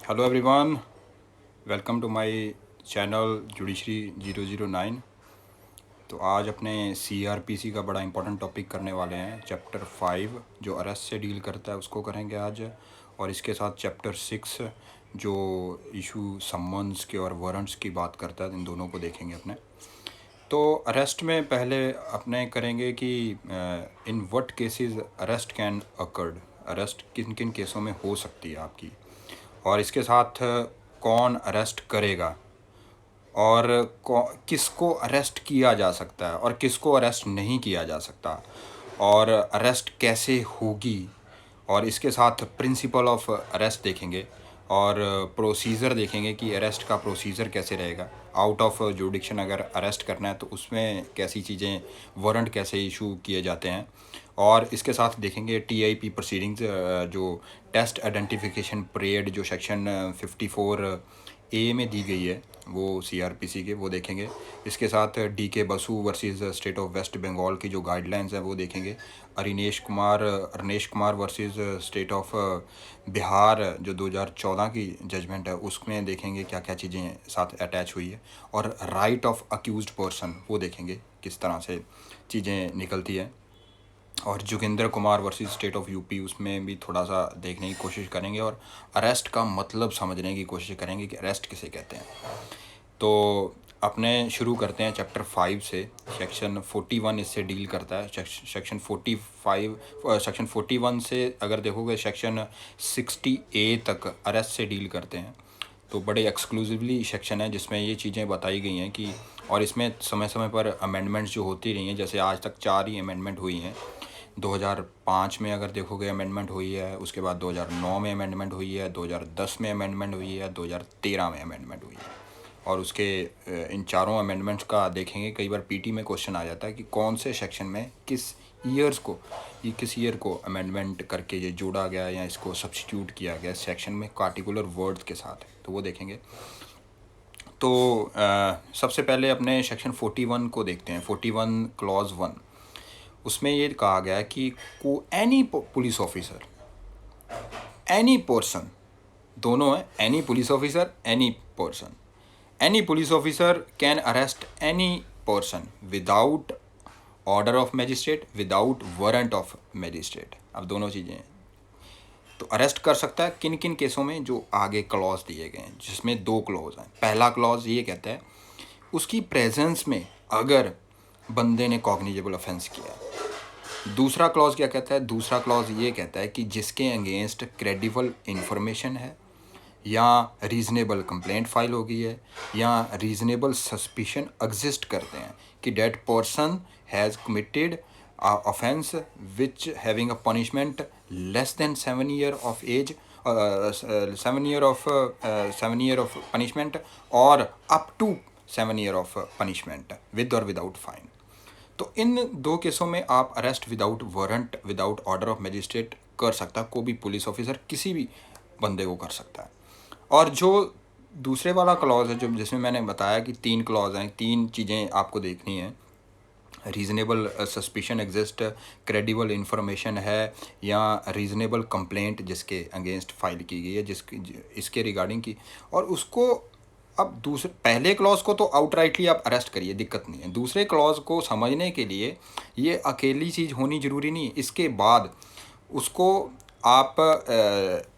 Hello everyone, welcome to my channel judiciary 009। तो आज अपने सीआरपीसी का बड़ा इंपॉर्टेंट टॉपिक करने वाले हैं। चैप्टर 5 जो अरेस्ट से डील करता है उसको करेंगे आज, और इसके साथ चैप्टर 6 जो इशू समन्स के और वारंट्स की बात करता है, इन दोनों को देखेंगे अपने। तो अरेस्ट में पहले अपने करेंगे कि in what cases arrest can occurred, arrest किन किन केसों में हो सकती है आपकी, और इसके साथ कौन अरेस्ट करेगा, और किसको अरेस्ट किया जा सकता है और किसको अरेस्ट नहीं किया जा सकता, और अरेस्ट कैसे होगी, और इसके साथ प्रिंसिपल ऑफ अरेस्ट देखेंगे, और प्रोसीजर देखेंगे कि अरेस्ट का प्रोसीजर कैसे रहेगा। आउट ऑफ जुडिक्शन अगर अरेस्ट करना है तो उसमें कैसी चीज़ें, वारंट कैसे इशू किए जाते हैं। और इसके साथ देखेंगे टीआईपी प्रोसीडिंग्स, जो टेस्ट आइडेंटिफिकेशन पीरियड जो सेक्शन 54A में दी गई है वो सीआरपीसी के, वो देखेंगे। इसके साथ D K Basu versus state of West Bengal की जो गाइडलाइंस हैं वो देखेंगे। Arnesh Kumar versus state of Bihar जो 2014 की जजमेंट है उसमें देखेंगे क्या क्या चीज़ें साथ अटैच हुई है। और राइट ऑफ अक्यूज्ड पर्सन वो देखेंगे किस तरह से चीज़ें निकलती है। और Joginder Kumar versus state of UP उसमें भी थोड़ा सा देखने की कोशिश करेंगे, और अरेस्ट का मतलब समझने की कोशिश करेंगे कि अरेस्ट किसे कहते हैं। तो अपने शुरू करते हैं चैप्टर 5 से। सेक्शन 41 इससे डील करता है। सेक्शन 41 से अगर देखोगे सेक्शन 60A तक अरेस्ट से डील करते हैं। तो बड़े एक्सक्लूसिवली सेक्शन है जिसमें ये चीज़ें बताई गई हैं कि, और इसमें समय समय पर अमेंडमेंट्स जो होती रही हैं, जैसे आज तक 4 ही अमेंडमेंट हुई हैं। 2005 में अगर देखोगे अमेंडमेंट हुई है, उसके बाद 2009 में अमेंडमेंट हुई है, 2010 में अमेंडमेंट हुई है, 2013 में अमेंडमेंट हुई है। और उसके इन चारों अमेंडमेंट्स का देखेंगे। कई बार पीटी में क्वेश्चन आ जाता है कि कौन से सेक्शन में किस ईयर को अमेंडमेंट करके ये जोड़ा गया या इसको सब्स्टिट्यूट किया गया सेक्शन में पार्टिकुलर वर्ड्स के साथ, तो वो देखेंगे। तो सबसे पहले अपने सेक्शन 41 को देखते हैं। 41 क्लॉज 1, उसमें ये कहा गया है कि को any police officer, any person, दोनों है, any police officer, any person, any police officer can arrest any person without order of magistrate, without warrant of magistrate. अब दोनों चीज़ें हैं। तो अरेस्ट कर सकता है किन किन केसों में, जो आगे क्लॉज दिए गए हैं, जिसमें 2 क्लॉज हैं। पहला क्लॉज ये कहता है उसकी प्रेजेंस में अगर बंदे ने कॉग्निजेबल ऑफेंस किया है। दूसरा क्लॉज क्या कहता है? दूसरा क्लॉज ये कहता है कि जिसके अगेंस्ट क्रेडिबल इंफॉर्मेशन है, या रीज़नेबल कंप्लेंट फाइल हो गई है, या रीज़नेबल सस्पिशन एग्जिस्ट करते हैं कि that person has committed offence which having a punishment less than 7 year of age, 7 year of punishment, और up to 7 year of punishment with और विदाउट फाइन। तो इन 2 केसों में आप arrest without warrant, without order of magistrate कर सकता है। कोई भी पुलिस ऑफिसर किसी भी बंदे को कर सकता है। और जो दूसरे वाला क्लॉज है, जो जिसमें मैंने बताया कि 3 क्लॉज हैं, 3 चीज़ें आपको देखनी है। Reasonable suspicion exist, credible information है, या रीज़नेबल कंप्लेंट जिसके अगेंस्ट फाइल की गई है, इसके रिगार्डिंग की। और उसको अब दूसरे पहले क्लॉज को तो आउटराइटली आप अरेस्ट करिए, दिक्कत नहीं है। दूसरे क्लॉज को समझने के लिए ये अकेली चीज़ होनी ज़रूरी नहीं है। इसके बाद उसको आप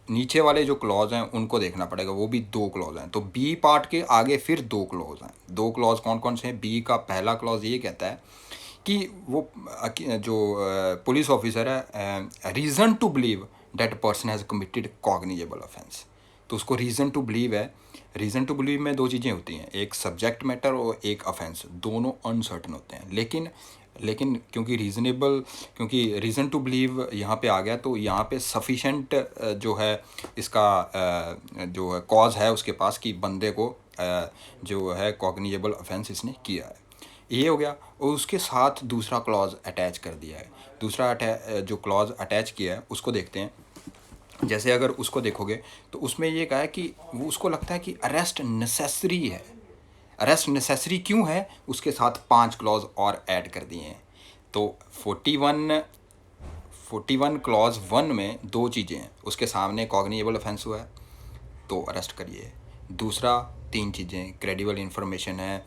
नीचे वाले जो क्लॉज हैं उनको देखना पड़ेगा, वो भी 2 क्लॉज हैं। तो बी पार्ट के आगे फिर 2 क्लॉज हैं। 2 क्लॉज कौन कौन से हैं? बी का पहला क्लॉज ये कहता है कि वो जो पुलिस ऑफिसर है, reason to believe that person has committed cognizable offence. तो उसको रीज़न टू बिलीव है। रीज़न टू बिलीव में 2 चीज़ें होती हैं, एक सब्जेक्ट मैटर और एक ऑफेंस। दोनों अनसर्टन होते हैं, लेकिन क्योंकि रीज़न टू बिलीव यहाँ पे आ गया, तो यहाँ पे सफिशेंट जो है इसका जो है कॉज है उसके पास कि बंदे को जो है कॉग्निजेबल ऑफेंस इसने किया है। ये हो गया। और उसके साथ दूसरा क्लॉज अटैच कर दिया है। दूसरा जो क्लॉज अटैच किया है उसको देखते हैं। जैसे अगर उसको देखोगे तो उसमें ये कहा है कि वो उसको लगता है कि अरेस्ट नेसेसरी है। अरेस्ट नेसेसरी क्यों है? उसके साथ 5 क्लॉज और ऐड कर दिए हैं। तो 41 क्लॉज 1 में 2 चीज़ें हैं। उसके सामने कॉग्निजेबल ऑफेंस हुआ है, तो अरेस्ट करिए। दूसरा 3 चीज़ें, क्रेडिबल इन्फॉर्मेशन है,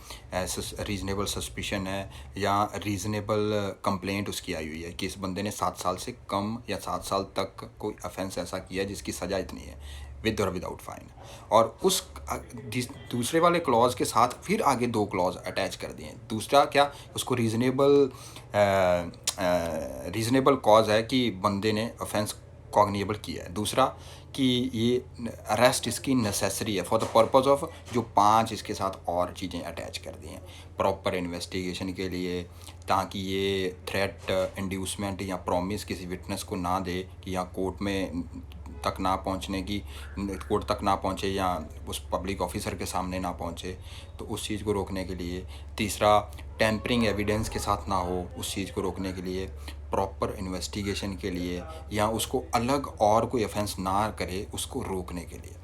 रीज़नेबल सस्पिशन है, या रीज़नेबल कंप्लेंट उसकी आई हुई है कि इस बंदे ने 7 साल से कम या 7 साल तक कोई ऑफेंस ऐसा किया जिसकी सज़ा इतनी है, विद और विदाउट फाइन। और उस दूसरे वाले क्लॉज के साथ फिर आगे 2 क्लॉज अटैच कर दिए। दूसरा क्या, उसको रीज़नेबल कॉज है कि बंदे ने ऑफेंस कॉग्निएबल किया है। दूसरा कि ये अरेस्ट इसकी नेसेसरी है फॉर द पर्पस ऑफ, जो 5 इसके साथ और चीज़ें अटैच कर दी हैं प्रॉपर इन्वेस्टिगेशन के लिए, ताकि ये थ्रेट, इंड्यूसमेंट या प्रॉमिस किसी विटनेस को ना दे कि यहाँ कोर्ट में तक ना पहुँचने की, कोर्ट तक ना पहुँचे या उस पब्लिक ऑफिसर के सामने ना पहुँचे, तो उस चीज़ को रोकने के लिए। तीसरा, टेम्परिंग एविडेंस के साथ ना हो, उस चीज़ को रोकने के लिए। प्रॉपर इन्वेस्टिगेशन के लिए, या उसको अलग और कोई ऑफेंस ना करे उसको रोकने के लिए।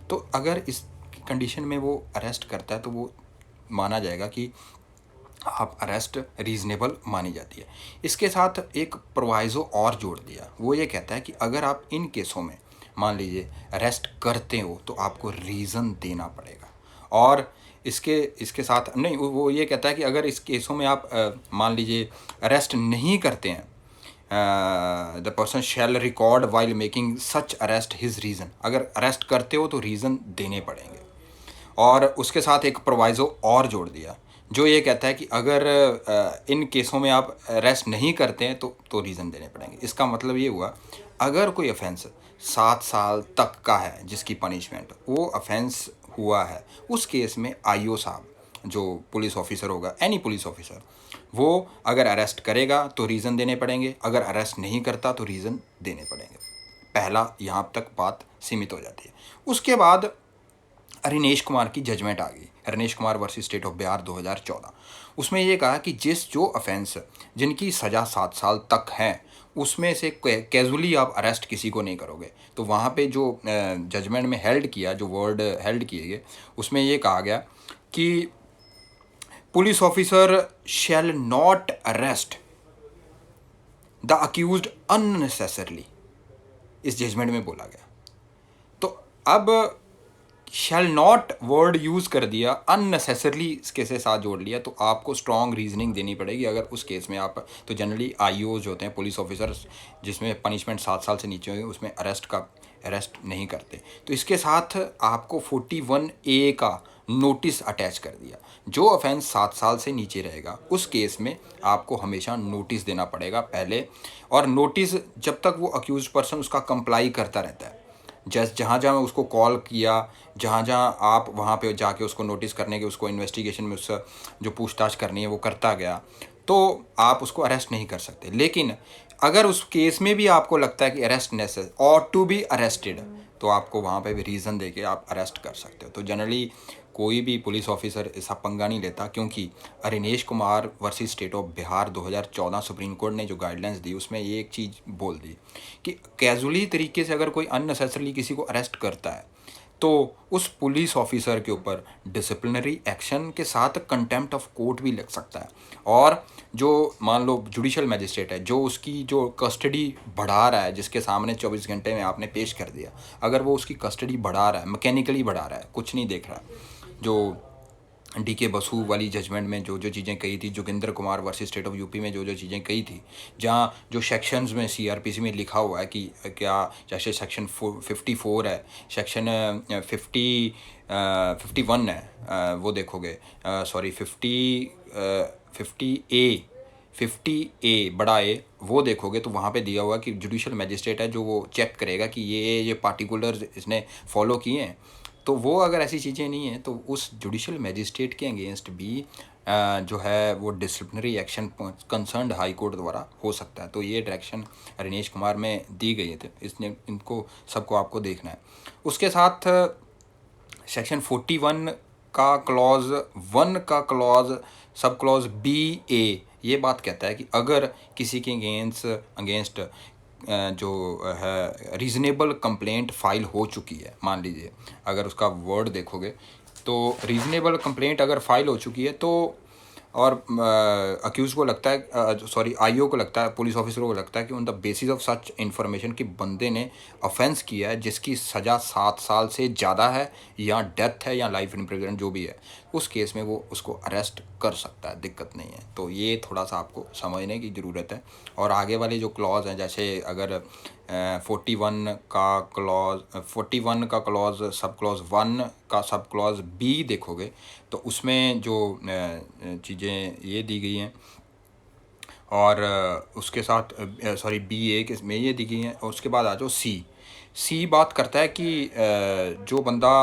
तो अगर इस कंडीशन में वो अरेस्ट करता है तो वो माना जाएगा कि आप अरेस्ट रीज़नेबल मानी जाती है। इसके साथ एक प्रोवाइज़ो और जोड़ दिया, वो ये कहता है कि अगर आप इन केसों में मान लीजिए अरेस्ट करते हो तो आपको रीज़न देना पड़ेगा। और इसके साथ नहीं, वो ये कहता है कि अगर इस केसों में आप मान लीजिए अरेस्ट नहीं करते हैं, the person shall record while making such arrest his reason. अगर अरेस्ट करते हो तो रीज़न देने पड़ेंगे। और उसके साथ एक प्रोवाइज़ो और जोड़ दिया जो ये कहता है कि अगर इन केसों में आप अरेस्ट नहीं करते हैं तो रीज़न देने पड़ेंगे। इसका मतलब ये हुआ, अगर कोई ऑफेंस 7 साल तक का है जिसकी पनिशमेंट, वो ऑफेंस हुआ है, उस केस में आईओ साहब, जो पुलिस ऑफिसर होगा, एनी पुलिस ऑफिसर, वो अगर अरेस्ट करेगा तो रीज़न देने पड़ेंगे, अगर अरेस्ट नहीं करता तो रीज़न देने पड़ेंगे। पहला यहाँ तक बात सीमित हो जाती है। उसके बाद अरिनेश कुमार की जजमेंट आ गई, Arnesh Kumar versus state of Bihar 2014। उसमें ये कहा कि जो ऑफेंस जिनकी सज़ा 7 साल तक है, उसमें से कैजुअली आप अरेस्ट किसी को नहीं करोगे। तो वहाँ पे जो जजमेंट में हेल्ड किया, जो वर्ड हेल्ड किए गए, उसमें ये कहा गया कि police officer shall not arrest the accused unnecessarily, इस जजमेंट में बोला गया। तो अब शैल नॉट वर्ड यूज़ कर दिया, अननेसेसरली इसके से साथ जोड़ लिया, तो आपको स्ट्रॉन्ग रीजनिंग देनी पड़ेगी अगर उस केस में आप, तो जनरली आईओज होते हैं, पुलिस ऑफिसर्स जिसमें पनिशमेंट 7 साल से नीचे होगी, उसमें अरेस्ट नहीं करते। तो इसके साथ आपको 41A का नोटिस अटैच कर दिया। जो ऑफेंस 7 साल से नीचे रहेगा उस केस में आपको हमेशा नोटिस देना पड़ेगा पहले, और नोटिस जब तक वो अक्यूज पर्सन उसका कंप्लाई करता रहता है, जहाँ जहाँ उसको कॉल किया, जहाँ जहाँ आप वहाँ पे जाके उसको नोटिस करने के, उसको इन्वेस्टिगेशन में उससे जो पूछताछ करनी है वो करता गया, तो आप उसको अरेस्ट नहीं कर सकते। लेकिन अगर उस केस में भी आपको लगता है कि अरेस्ट नेसेसरी और टू बी अरेस्टेड, तो आपको वहाँ पे भी रीज़न देके आप अरेस्ट कर सकते हो। तो जनरली कोई भी पुलिस ऑफिसर ऐसा पंगा नहीं लेता, क्योंकि Arnesh Kumar versus state of Bihar 2014 supreme court ने जो गाइडलाइंस दी उसमें ये एक चीज़ बोल दी कि कैजुअली तरीके से अगर कोई अननेसेसरली किसी को अरेस्ट करता है तो उस पुलिस ऑफिसर के ऊपर डिसिप्लिनरी एक्शन के साथ कंटेम्प्ट ऑफ कोर्ट भी लग सकता है। और जो मान लो जुडिशल मैजिस्ट्रेट है, जो उसकी जो कस्टडी बढ़ा रहा है, जिसके सामने 24 घंटे में आपने पेश कर दिया, अगर वो उसकी कस्टडी बढ़ा रहा है, मैकेनिकली बढ़ा रहा है, कुछ नहीं देख रहा, जो डीके बसु वाली जजमेंट में जो जो चीज़ें कही थी, Joginder Kumar versus state of UP में जो जो चीज़ें कही थी, जहाँ जो सेक्शंस में सीआरपीसी में लिखा हुआ है कि क्या, जैसे सेक्शन 54 है, सेक्शन 51 है, वो देखोगे, सॉरी 50A बड़ा ए, वो देखोगे तो वहाँ पे दिया हुआ कि जुडिशल मैजिस्ट्रेट है जो वो चेक करेगा कि ये पार्टिकुलर इसने फॉलो किए हैं। तो वो अगर ऐसी चीज़ें नहीं हैं तो उस जुडिशल मैजिस्ट्रेट के अगेंस्ट भी जो है वो disciplinary action concerned high court द्वारा हो सकता है। तो ये डायरेक्शन अरिनेश कुमार में दी गई है, तो इसने इनको सबको आपको देखना है। उसके साथ सेक्शन 41 का क्लॉज 1 का क्लॉज सब क्लॉज BA ये बात कहता है कि अगर किसी के अगेंस्ट जो है रीज़नेबल कंप्लेंट फाइल हो चुकी है, मान लीजिए अगर उसका वर्ड देखोगे तो रीज़नेबल कंप्लेंट अगर फाइल हो चुकी है, तो और अक्यूज को लगता है, सॉरी आईओ को लगता है, पुलिस ऑफिसर को लगता है कि on the basis of such information कि बंदे ने ऑफेंस किया है जिसकी सज़ा 7 साल से ज़्यादा है या डेथ है या लाइफ इम्प्रिजनमेंट जो भी है, उस केस में वो उसको अरेस्ट कर सकता है, दिक्कत नहीं है। तो ये थोड़ा सा आपको समझने की ज़रूरत है। और आगे वाले जो क्लॉज हैं, जैसे अगर 41 का क्लॉज सब क्लॉज 1 का सब क्लॉज बी देखोगे तो उसमें जो चीज़ें ये दी गई हैं, और उसके साथ सॉरी बी ए के में ये दी गई हैं। और उसके बाद आ जाओ सी बात करता है कि जो बंदा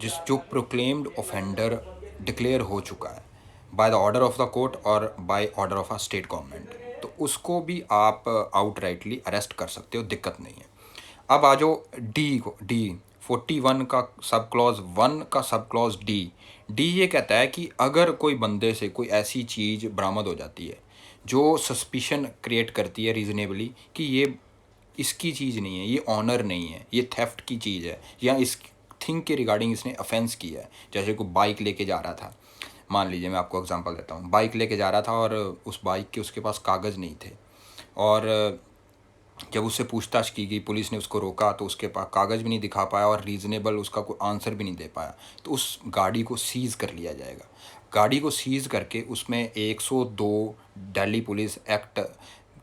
जो प्रोक्लेम्ड ऑफेंडर डिक्लेयर हो चुका है by the order of the court और by order of a state government, तो उसको भी आप आउटराइटली अरेस्ट कर सकते हो, दिक्कत नहीं है। अब आ जाओ डी 41 का सब क्लॉज 1 का सब क्लॉज डी ये कहता है कि अगर कोई बंदे से कोई ऐसी चीज़ बरामद हो जाती है जो सस्पिशन क्रिएट करती है रीजनेबली कि ये इसकी चीज़ नहीं है, ये ऑनर नहीं है, ये थेफ्ट की चीज़ है, या इस थिंग के रिगार्डिंग इसने ऑफेंस किया है। जैसे कोई बाइक लेके जा रहा था, मान लीजिए मैं आपको एग्जांपल देता हूँ, बाइक लेके जा रहा था और उस बाइक के उसके पास कागज़ नहीं थे, और जब उससे पूछताछ की गई, पुलिस ने उसको रोका तो उसके पास कागज़ भी नहीं दिखा पाया और रीज़नेबल उसका कोई आंसर भी नहीं दे पाया, तो उस गाड़ी को सीज़ कर लिया जाएगा। गाड़ी को सीज़ करके उसमें 102 दिल्ली पुलिस एक्ट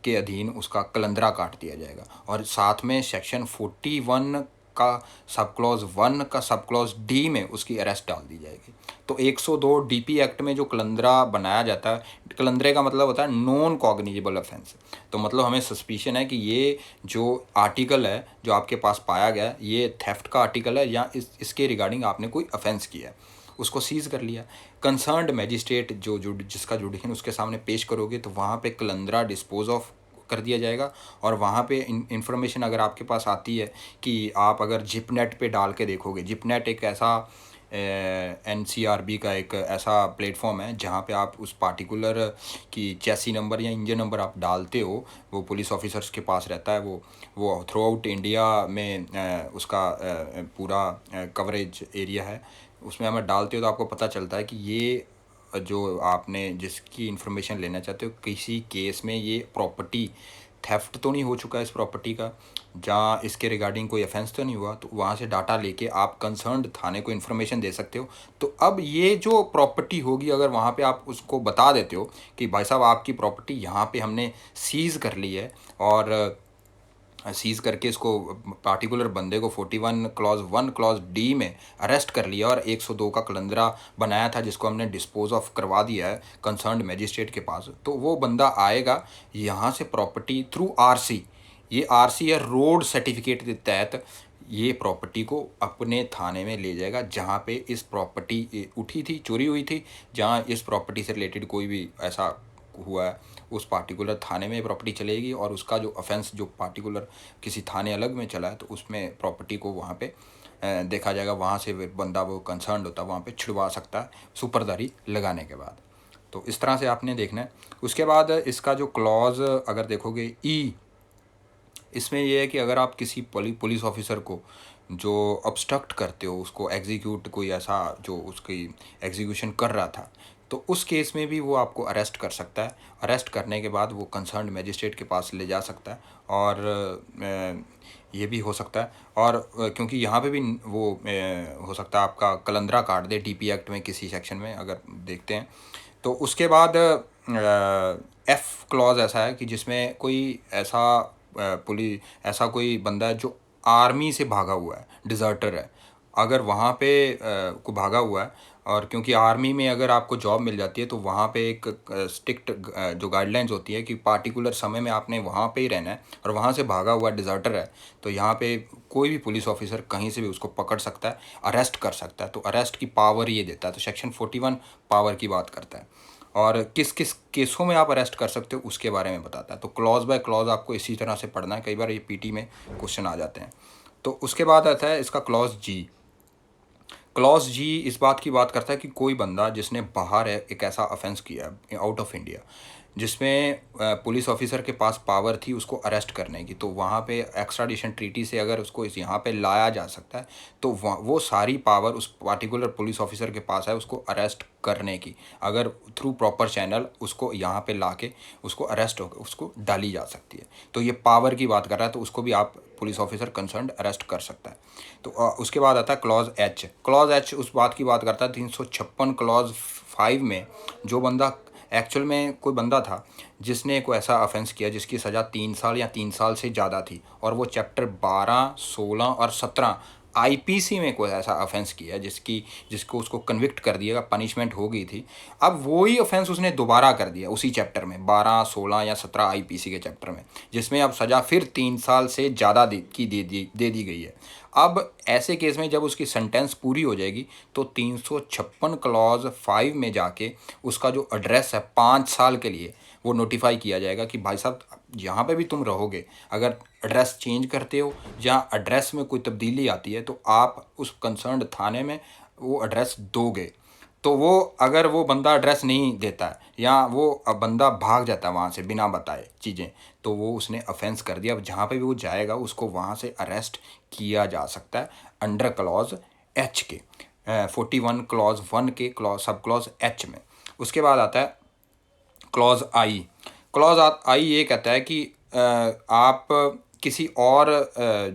के अधीन उसका कलंदरा काट दिया जाएगा, और साथ में सेक्शन 41 का सब क्लॉज 1 का सब क्लॉज डी में उसकी अरेस्ट डाल दी जाएगी। तो 102 डीपी एक्ट में जो कलंदरा बनाया जाता है, कलंदरे का मतलब होता है नॉन कॉग्निजेबल ऑफेंस, तो मतलब हमें सस्पिशन है कि ये जो आर्टिकल है जो आपके पास पाया गया ये थेफ्ट का आर्टिकल है या इसके रिगार्डिंग आपने कोई ऑफेंस किया है, उसको सीज़ कर लिया। कंसर्न्ड मैजिस्ट्रेट जो जिसका जुडिशन उसके सामने पेश करोगे तो वहाँ पे कलंदरा डिस्पोज ऑफ कर दिया जाएगा। और वहाँ पे इंफॉर्मेशन अगर आपके पास आती है कि आप अगर जिपनेट पे डाल के देखोगे, जिपनेट एक ऐसा NCRB का एक ऐसा प्लेटफॉर्म है जहाँ पे आप उस पार्टिकुलर की चैसी नंबर या इंजन नंबर आप डालते हो, वो पुलिस ऑफिसर्स के पास रहता है, वो थ्रू आउट इंडिया में उसका पूरा कवरेज एरिया है, उसमें हमें डालते हो तो आपको पता चलता है कि ये जो आपने जिसकी इन्फॉर्मेशन लेना चाहते हो किसी केस में ये प्रॉपर्टी थेफ्ट तो नहीं हो चुका है इस प्रॉपर्टी का, जहाँ इसके रिगार्डिंग कोई ऑफेंस तो नहीं हुआ, तो वहाँ से डाटा लेके आप कंसर्न्ड थाने को इन्फॉर्मेशन दे सकते हो। तो अब ये जो प्रॉपर्टी होगी अगर वहाँ पे आप उसको बता देते हो कि भाई साहब आपकी प्रॉपर्टी यहाँ पे हमने सीज़ कर ली है, और सीज़ करके इसको पार्टिकुलर बंदे को 41 क्लॉज 1 क्लॉज डी में अरेस्ट कर लिया और 102 का कलंदरा बनाया था जिसको हमने डिस्पोज ऑफ करवा दिया है कंसर्न्ड मैजिस्ट्रेट के पास, तो वो बंदा आएगा यहाँ से प्रॉपर्टी थ्रू RC, ये RC या रोड सर्टिफिकेट के तहत ये प्रॉपर्टी को अपने थाने में ले जाएगा जहाँ पे इस प्रॉपर्टी उठी थी, चोरी हुई थी, जहाँ इस प्रॉपर्टी से रिलेटेड कोई भी ऐसा हुआ है उस पार्टिकुलर थाने में प्रॉपर्टी चलेगी, और उसका जो ऑफेंस जो पार्टिकुलर किसी थाने अलग में चला है तो उसमें प्रॉपर्टी को वहाँ पे देखा जाएगा, वहाँ से बंदा वो कंसर्न होता है वहाँ पे छुड़वा सकता है सुपरदारी लगाने के बाद। तो इस तरह से आपने देखना है। उसके बाद इसका जो क्लॉज अगर देखोगे इसमें यह है कि अगर आप किसी पुलिस ऑफिसर को जो ऑब्स्ट्रक्ट करते हो उसको एग्जीक्यूट कोई ऐसा जो उसकी एग्जीक्यूशन कर रहा था, तो उस केस में भी वो आपको अरेस्ट कर सकता है। अरेस्ट करने के बाद वो कंसर्न्ड मैजिस्ट्रेट के पास ले जा सकता है, और ये भी हो सकता है, और क्योंकि यहाँ पे भी वो हो सकता है आपका कलंदरा काट दे DP एक्ट में किसी सेक्शन में अगर देखते हैं। तो उसके बाद F क्लॉज ऐसा है कि जिसमें कोई ऐसा ऐसा कोई बंदा है जो आर्मी से भागा हुआ है, डिज़र्टर है, अगर वहाँ पे को भागा हुआ है, और क्योंकि आर्मी में अगर आपको जॉब मिल जाती है तो वहाँ पे एक स्ट्रिक्ट जो गाइडलाइंस होती है कि पार्टिकुलर समय में आपने वहाँ पे ही रहना है, और वहाँ से भागा हुआ डिज़र्टर है तो यहाँ पे कोई भी पुलिस ऑफिसर कहीं से भी उसको पकड़ सकता है, अरेस्ट कर सकता है। तो अरेस्ट की पावर ये देता है, तो सेक्शन 41 पावर की बात करता है, और किस किस केसों में आप अरेस्ट कर सकते हो उसके बारे में बताता है। तो क्लॉज बाय क्लॉज आपको इसी तरह से पढ़ना है, कई बार ये PT में क्वेश्चन आ जाते हैं। तो उसके बाद आता है इसका क्लॉज जी इस बात की बात करता है कि कोई बंदा जिसने बाहर है एक ऐसा ऑफेंस किया है आउट ऑफ इंडिया जिसमें पुलिस ऑफिसर के पास पावर थी उसको अरेस्ट करने की, तो वहाँ पे एक्स्ट्राडिशन ट्रीटी से अगर उसको इस यहाँ पे लाया जा सकता है तो वो सारी पावर उस पार्टिकुलर पुलिस ऑफिसर के पास है उसको अरेस्ट करने की। अगर थ्रू प्रॉपर चैनल उसको यहाँ पे ला के उसको अरेस्ट होकर उसको डाली जा सकती है। तो ये पावर की बात कर रहा है, तो उसको भी आप पुलिस ऑफिसर कंसर्न अरेस्ट कर सकता है। तो उसके बाद आता है क्लॉज एच। क्लॉज एच उस बात की बात करता है 356 क्लॉज 5 में जो बंदा एक्चुअल में कोई बंदा था जिसने कोई ऐसा ऑफेंस किया जिसकी सज़ा 3 साल या 3 साल से ज़्यादा थी, और वो चैप्टर 12, 16 और 17 आईपीसी में कोई ऐसा ऑफेंस किया जिसको उसको कन्विक्ट कर दिएगा, पनिशमेंट हो गई थी। अब वही ऑफेंस उसने दोबारा कर दिया उसी चैप्टर में 12, 16 या 17 आईपीसी के चैप्टर में, जिसमें अब सज़ा फिर 3 साल से ज़्यादा दे दी गई है। अब ऐसे केस में जब उसकी सेंटेंस पूरी हो जाएगी तो 356 क्लॉज 5 में जाके उसका जो एड्रेस है 5 साल के लिए वो नोटिफाई किया जाएगा कि भाई साहब यहाँ पे भी तुम रहोगे, अगर एड्रेस चेंज करते हो या एड्रेस में कोई तब्दीली आती है तो आप उस कंसर्न्ड थाने में वो एड्रेस दोगे। तो वो अगर वो बंदा एड्रेस नहीं देता है या वो बंदा भाग जाता है वहाँ से बिना बताए चीज़ें, तो वो उसने ऑफेंस कर दिया। अब जहाँ पे भी वो जाएगा उसको वहाँ से अरेस्ट किया जा सकता है अंडर क्लॉज एच के 41 क्लॉज 1 के क्लॉज सब क्लॉज एच में। उसके बाद आता है क्लॉज आई। क्लॉज आई ये कहता है कि आप किसी और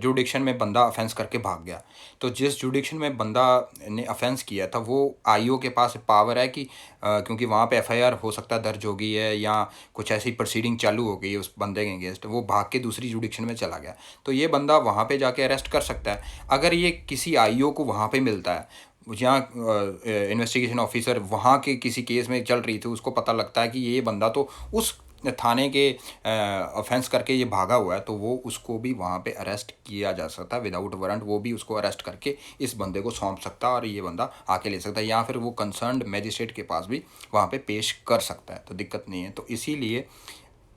जुडिक्शन में बंदा ऑफेंस करके भाग गया, तो जिस जुडिक्शन में बंदा ने ऑफेंस किया था वो आईओ के पास पावर है कि क्योंकि वहाँ पे एफआईआर हो सकता है दर्ज हो गई है या कुछ ऐसी प्रोसीडिंग चालू हो गई है उस बंदे के अगेंस्ट, वो भाग के दूसरी जुडिक्शन में चला गया, तो ये बंदा वहाँ पे जाके अरेस्ट कर सकता है। अगर ये किसी आईओ को वहाँ पे मिलता है, जहाँ इन्वेस्टिगेशन ऑफिसर वहाँ के किसी केस में चल रही थी, उसको पता लगता है कि ये बंदा तो उस थाने के ऑफेंस करके ये भागा हुआ है, तो वो उसको भी वहाँ पे अरेस्ट किया जा सकता है विदाउट वारंट। वो भी उसको अरेस्ट करके इस बंदे को सौंप सकता है और ये बंदा आके ले सकता है, या फिर वो कंसर्न्ड मैजिस्ट्रेट के पास भी वहाँ पे पेश कर सकता है, तो दिक्कत नहीं है। तो इसीलिए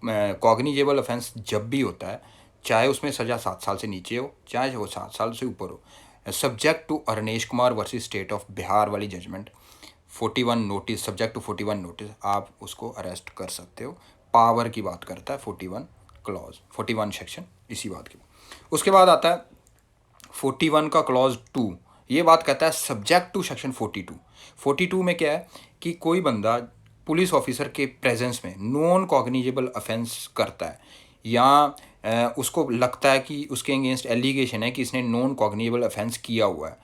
कॉग्निजेबल ऑफेंस जब भी होता है, चाहे उसमें सज़ा 7 साल से नीचे हो चाहे वो 7 साल से ऊपर हो, subject to Arnesh Kumar versus state of Bihar वाली judgement 41 notice, subject to 41 notice, आप उसको अरेस्ट कर सकते हो। पावर की बात करता है 41 क्लॉज 41 सेक्शन इसी बात की। उसके बाद आता है 41 का क्लॉज 2, ये बात कहता है सब्जेक्ट टू सेक्शन 42। 42 में क्या है कि कोई बंदा पुलिस ऑफिसर के प्रेजेंस में नॉन कॉग्निजेबल ऑफेंस करता है या उसको लगता है कि उसके अगेंस्ट एलिगेशन है कि इसने नॉन कॉग्निजेबल ऑफेंस किया हुआ है,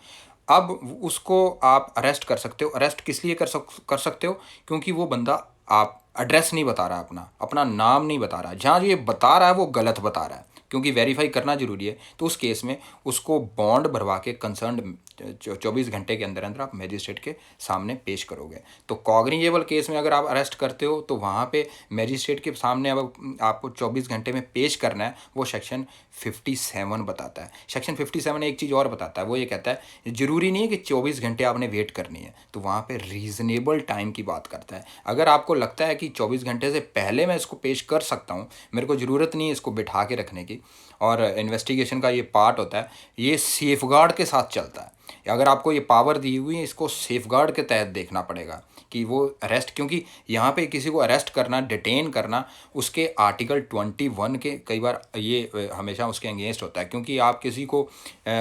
अब उसको आप अरेस्ट कर सकते हो। अरेस्ट किस लिए कर सकते हो? क्योंकि वो बंदा आप एड्रेस नहीं बता रहा, अपना नाम नहीं बता रहा, जहाँ ये बता रहा है वो गलत बता रहा है, क्योंकि वेरीफाई करना जरूरी है। तो उस केस में उसको बॉन्ड भरवा के कंसर्न 24 घंटे के अंदर अंदर आप मैजिस्ट्रेट के सामने पेश करोगे। तो कॉग्निजेबल केस में अगर आप अरेस्ट करते हो तो वहाँ पे मैजिस्ट्रेट के सामने अब आपको 24 घंटे में पेश करना है, वो सेक्शन 57 बताता है। सेक्शन 57 एक चीज़ और बताता है, वो ये कहता है ज़रूरी नहीं है कि 24 घंटे आपने वेट करनी है, तो वहाँ पे रीज़नेबल टाइम की बात करता है। अगर आपको लगता है कि 24 घंटे से पहले मैं इसको पेश कर सकता हूँ, मेरे को ज़रूरत नहीं है इसको बिठा के रखने की, और इन्वेस्टिगेशन का ये पार्ट होता है, ये सेफगार्ड के साथ चलता है। अगर आपको ये पावर दी हुई है, इसको सेफगार्ड के तहत देखना पड़ेगा कि वो अरेस्ट, क्योंकि यहाँ पे किसी को अरेस्ट करना, डिटेन करना, उसके आर्टिकल 21 के कई बार ये हमेशा उसके अगेंस्ट होता है, क्योंकि आप किसी को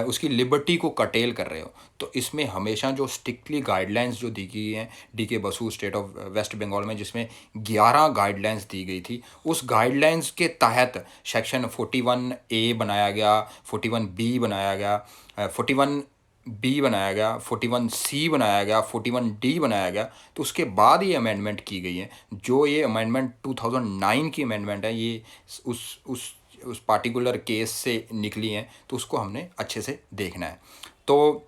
उसकी लिबर्टी को कटेल कर रहे हो। तो इसमें हमेशा जो स्ट्रिक्टली गाइडलाइंस जो दी गई हैं डीके बसु स्टेट ऑफ वेस्ट बंगाल में, जिसमें 11 गाइडलाइंस दी गई थी, उस गाइडलाइंस के तहत सेक्शन 41A बनाया गया, 41B बनाया गया, 41B बनाया गया, 41C बनाया गया, 41D बनाया गया। तो उसके बाद ये अमेंडमेंट की गई है। जो ये अमेंडमेंट 2009 की अमेंडमेंट है, ये उस पार्टिकुलर केस से निकली हैं, तो उसको हमने अच्छे से देखना है। तो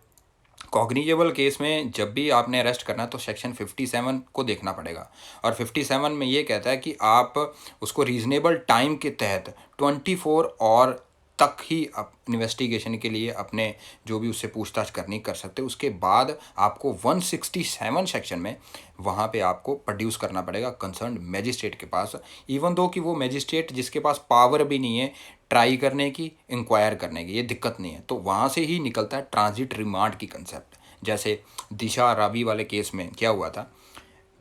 कॉग्निजेबल केस में जब भी आपने अरेस्ट करना है तो सेक्शन 57 को देखना पड़ेगा, और 57 में ये कहता है कि आप उसको रीज़नेबल टाइम के तहत 24 और तक ही इन्वेस्टिगेशन के लिए अपने जो भी उससे पूछताछ करनी कर सकते हो। उसके बाद आपको 167 सेक्शन में वहाँ पे आपको प्रोड्यूस करना पड़ेगा कंसर्न मैजिस्ट्रेट के पास, इवन दो कि वो मैजिस्ट्रेट जिसके पास पावर भी नहीं है ट्राई करने की, इंक्वायर करने की, ये दिक्कत नहीं है। तो वहाँ से ही निकलता है ट्रांजिट रिमांड की कंसेप्ट। जैसे दिशा रावी वाले केस में क्या हुआ था,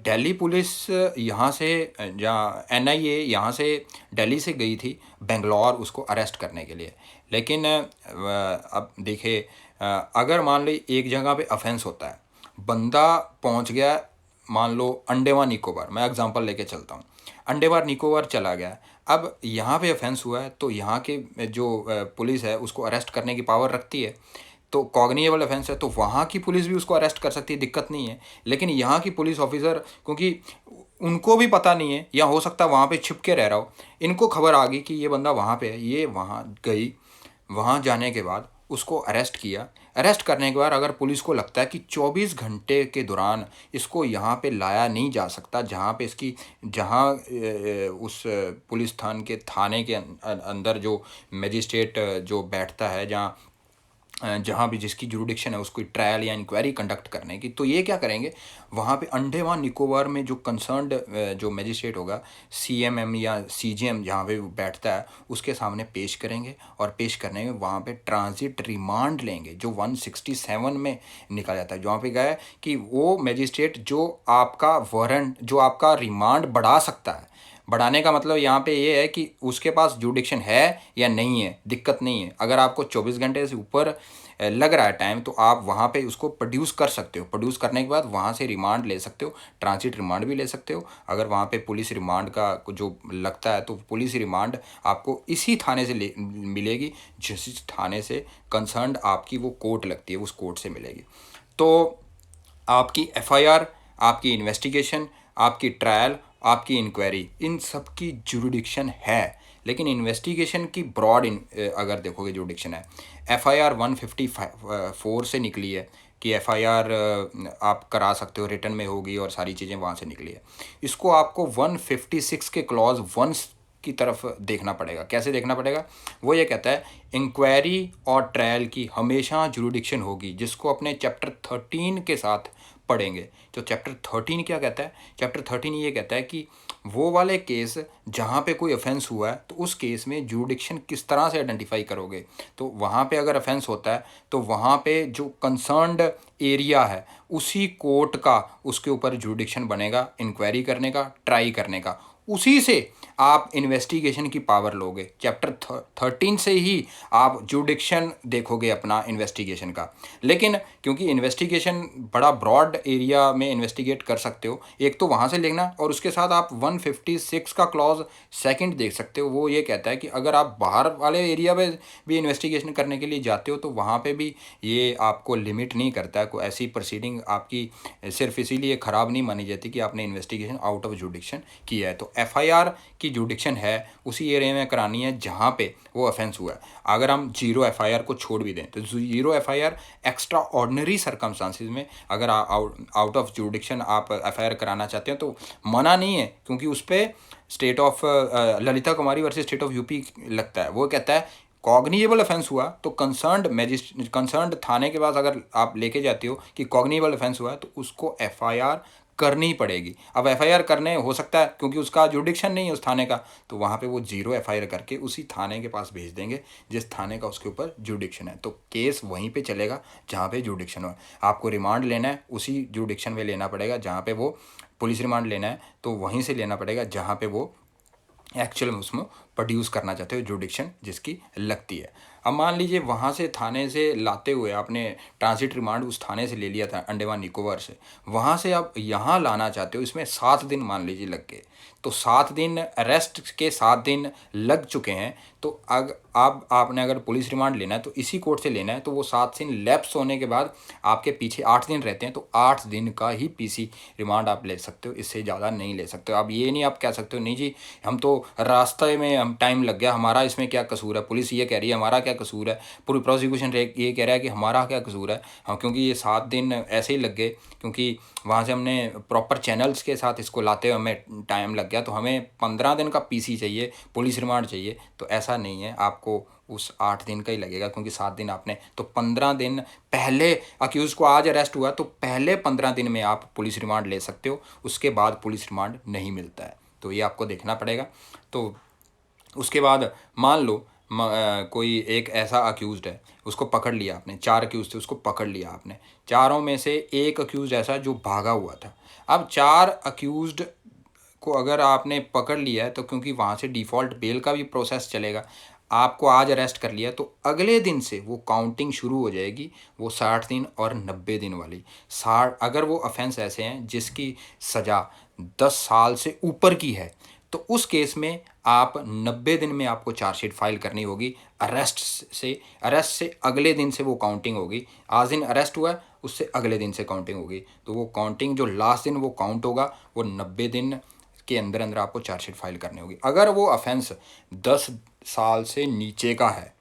दिल्ली पुलिस यहाँ से जहाँ एनआईए यहाँ से दिल्ली से गई थी बेंगलोर उसको अरेस्ट करने के लिए। लेकिन अब देखिए, अगर मान लो एक जगह पे ऑफेंस होता है, बंदा पहुँच गया, मान लो अंडमान निकोबार, मैं एग्जांपल लेके चलता हूँ, अंडमान निकोबार चला गया, अब यहाँ पे ऑफेंस हुआ है तो यहाँ के जो पुलिस है उसको अरेस्ट करने की पावर रखती है। तो कॉग्निएबल ऑफेंस है तो वहाँ की पुलिस भी उसको अरेस्ट कर सकती है, दिक्कत नहीं है। लेकिन यहाँ की पुलिस ऑफिसर, क्योंकि उनको भी पता नहीं है, या हो सकता है वहाँ पे छिप के रह रहा हो, इनको खबर आ गई कि ये बंदा वहाँ पे है, ये वहाँ गई, वहाँ जाने के बाद उसको अरेस्ट किया। अरेस्ट करने के बाद अगर पुलिस को लगता है कि 24 घंटे के दौरान इसको यहाँ पे लाया नहीं जा सकता, जहाँ पे इसकी जहाँ उस पुलिस थाने के अंदर जो मजिस्ट्रेट जो बैठता है, जहाँ भी जिसकी जुरिडिक्शन है उसको ट्रायल या इंक्वायरी कंडक्ट करने की, तो ये क्या करेंगे, वहाँ पे अंडमान निकोबार में जो कंसर्न्ड जो मजिस्ट्रेट होगा, सीएमएम या सीजीएम जहाँ पे वो बैठता है, उसके सामने पेश करेंगे। और पेश करने में वहाँ पे ट्रांजिट रिमांड लेंगे, जो 167 में निकाला जाता है, जहाँ पे गया है कि वो मजिस्ट्रेट जो आपका वारंट, जो आपका रिमांड बढ़ा सकता है। बढ़ाने का मतलब यहाँ पे ये है कि उसके पास जुडिक्शन है या नहीं है, दिक्कत नहीं है। अगर आपको 24 घंटे से ऊपर लग रहा है टाइम, तो आप वहाँ पे उसको प्रोड्यूस कर सकते हो। प्रोड्यूस करने के बाद वहाँ से रिमांड ले सकते हो, ट्रांजिट रिमांड भी ले सकते हो। अगर वहाँ पे पुलिस रिमांड का जो लगता है तो पुलिस रिमांड आपको इसी थाने से मिलेगी, जिस थाने से कंसर्न्ड आपकी वो कोर्ट लगती है, उस कोर्ट से मिलेगी। तो आपकी एफआईआर, आपकी इन्वेस्टिगेशन, आपकी ट्रायल, आपकी इंक्वायरी, इन सब की जुरिडिक्शन है। लेकिन इन्वेस्टिगेशन की ब्रॉड अगर देखोगे जुरिडिक्शन है, एफआईआर 154 से निकली है कि एफआईआर आप करा सकते हो, रिटर्न में होगी और सारी चीज़ें वहाँ से निकली है। इसको आपको 156 के क्लॉज 1 की तरफ देखना पड़ेगा। कैसे देखना पड़ेगा? वो ये कहता है इंक्वायरी और ट्रायल की हमेशा जुरिडिक्शन होगी, जिसको अपने चैप्टर 13 के साथ पढ़ेंगे। तो चैप्टर 13 क्या कहता है? चैप्टर 13 ये कहता है कि वो वाले केस जहाँ पे कोई ऑफेंस हुआ है तो उस केस में जुरिडिक्शन किस तरह से आइडेंटिफाई करोगे। तो वहाँ पे अगर ऑफेंस होता है तो वहाँ पे जो कंसर्न्ड एरिया है उसी कोर्ट का उसके ऊपर जुरिडिक्शन बनेगा, इंक्वायरी करने का, ट्राई करने का। उसी से आप इन्वेस्टिगेशन की पावर लोगे। चैप्टर 13 से ही आप जुडिक्शन देखोगे अपना इन्वेस्टिगेशन का। लेकिन क्योंकि इन्वेस्टिगेशन बड़ा ब्रॉड एरिया में इन्वेस्टिगेट कर सकते हो, एक तो वहाँ से लेना, और उसके साथ आप 156 का क्लॉज सेकंड देख सकते हो। वो ये कहता है कि अगर आप बाहर वाले एरिया में भी इन्वेस्टिगेशन करने के लिए जाते हो तो वहाँ पे भी ये आपको लिमिट नहीं करता है। कोई ऐसी प्रोसीडिंग आपकी सिर्फ इसीलिए ख़राब नहीं मानी जाती कि आपने इन्वेस्टिगेशन आउट ऑफ जुडिक्शन किया है। तो एफआईआर की जुडिक्शन है उसी एरिया में करानी है जहाँ पे वो ऑफेंस हुआ है। अगर हम जीरो एफआईआर को छोड़ भी दें तो zero FIR extra ordinary circumstances में अगर आउट ऑफ जुडिक्शन आप एफआईआर कराना चाहते हैं तो मना नहीं है, क्योंकि उस पर state of Lalita Kumari versus state of UP लगता है। वो कहता है कॉग्निएबल ऑफेंस हुआ तो कंसर्न्ड थाने के पास अगर आप लेके जाते हो कि कॉग्निएबल ऑफेंस हुआ है तो उसको एफआईआर करनी पड़ेगी। अब एफआईआर करने हो सकता है क्योंकि उसका जुडिक्शन नहीं है उस थाने का, तो वहाँ पे वो जीरो एफआईआर करके उसी थाने के पास भेज देंगे जिस थाने का उसके ऊपर जुडिक्शन है। तो केस वहीं पे चलेगा जहाँ पे जुडिक्शन हो। आपको रिमांड लेना है उसी जुडिक्शन में लेना पड़ेगा जहाँ पे वो पुलिस रिमांड लेना है तो वहीं से लेना पड़ेगा जहाँ पे वो एक्चुअल में उसमें प्रोड्यूस करना चाहते हो जुडिक्शन जिसकी लगती है। अब मान लीजिए वहाँ से थाने से लाते हुए आपने ट्रांजिट रिमांड उस थाने से ले लिया था अंडमान निकोबार से, वहाँ से आप यहाँ लाना चाहते हो, इसमें 7 दिन मान लीजिए लग गए, तो 7 दिन अरेस्ट के 7 दिन लग चुके हैं। तो आपने अगर पुलिस रिमांड लेना है तो इसी कोर्ट से लेना है, तो वो 7 दिन लैप्स होने के बाद आपके पीछे 8 दिन रहते हैं, तो 8 दिन का ही पीसी रिमांड आप ले सकते हो, इससे ज़्यादा नहीं ले सकते हो। अब ये नहीं आप कह सकते हो नहीं जी हम तो रास्ते में हम टाइम लग गया, हमारा इसमें क्या कसूर है, पुलिस ये कह रही है हमारा क्या कसूर है, पूरी प्रोसिक्यूशन ये कह रहा है कि हमारा क्या कसूर है। हम क्योंकि ये 7 दिन ऐसे ही लग गए क्योंकि वहाँ से हमने प्रॉपर चैनल्स के साथ इसको लाते हुए हमें टाइम लग गया, तो हमें 15 दिन का पीसी चाहिए, पुलिस रिमांड चाहिए। तो ऐसा नहीं है, आपको उस 8 दिन का ही लगेगा क्योंकि 7 दिन आपने, तो 15 दिन पहले अक्यूज़ को आज अरेस्ट हुआ तो पहले 15 दिन में आप पुलिस रिमांड ले सकते हो, उसके बाद पुलिस रिमांड नहीं मिलता है। तो ये आपको देखना पड़ेगा। तो उसके बाद मान लो कोई एक ऐसा अक्यूज़्ड है, उसको पकड़ लिया आपने, 4 अक्यूज़ थे, उसको पकड़ लिया आपने, चारों में से एक अक्यूज़ड ऐसा जो भागा हुआ था। अब 4 अक्यूज़ड को अगर आपने पकड़ लिया है तो क्योंकि वहाँ से डिफ़ॉल्ट बेल का भी प्रोसेस चलेगा, आपको आज अरेस्ट कर लिया तो अगले दिन से वो काउंटिंग शुरू हो जाएगी, वो 60 दिन और 90 दिन वाली। 60 अगर वो ऑफेंस ऐसे हैं जिसकी सज़ा 10 साल से ऊपर की है, तो उस केस में आप 90 दिन में आपको चार्जशीट फाइल करनी होगी। अरेस्ट से अगले दिन से वो काउंटिंग होगी। आज दिन अरेस्ट हुआ है, उससे अगले दिन से काउंटिंग होगी। तो वो काउंटिंग जो लास्ट दिन वो काउंट होगा, वो 90 दिन के अंदर अंदर आपको चार्जशीट फाइल करनी होगी। अगर वो ऑफेंस 10 साल से नीचे का है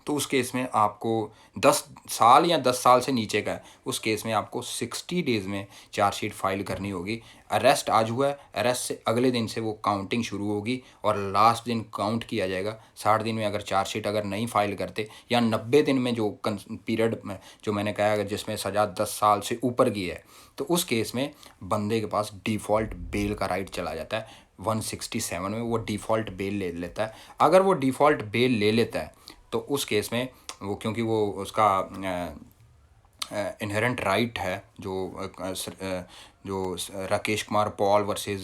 तो उस केस में आपको 10 साल या 10 साल से नीचे का है, उस केस में आपको 60 डेज़ में चार्जशीट फाइल करनी होगी। अरेस्ट आज हुआ है, अरेस्ट से अगले दिन से वो काउंटिंग शुरू होगी और लास्ट दिन काउंट किया जाएगा। 60 दिन में अगर चार्जशीट अगर नहीं फाइल करते या 90 दिन में जो पीरियड में जो मैंने कहा अगर जिसमें सज़ा 10 साल से ऊपर की है, तो उस केस में बंदे के पास डिफ़ॉल्ट बेल का राइट चला जाता है। 167 में वो डिफ़ॉल्ट बेल ले लेता है। अगर वो डिफ़ॉल्ट बेल ले लेता है तो उस केस में वो, क्योंकि वो उसका इनहेरेंट राइट है, जो Rakesh Kumar Paul versus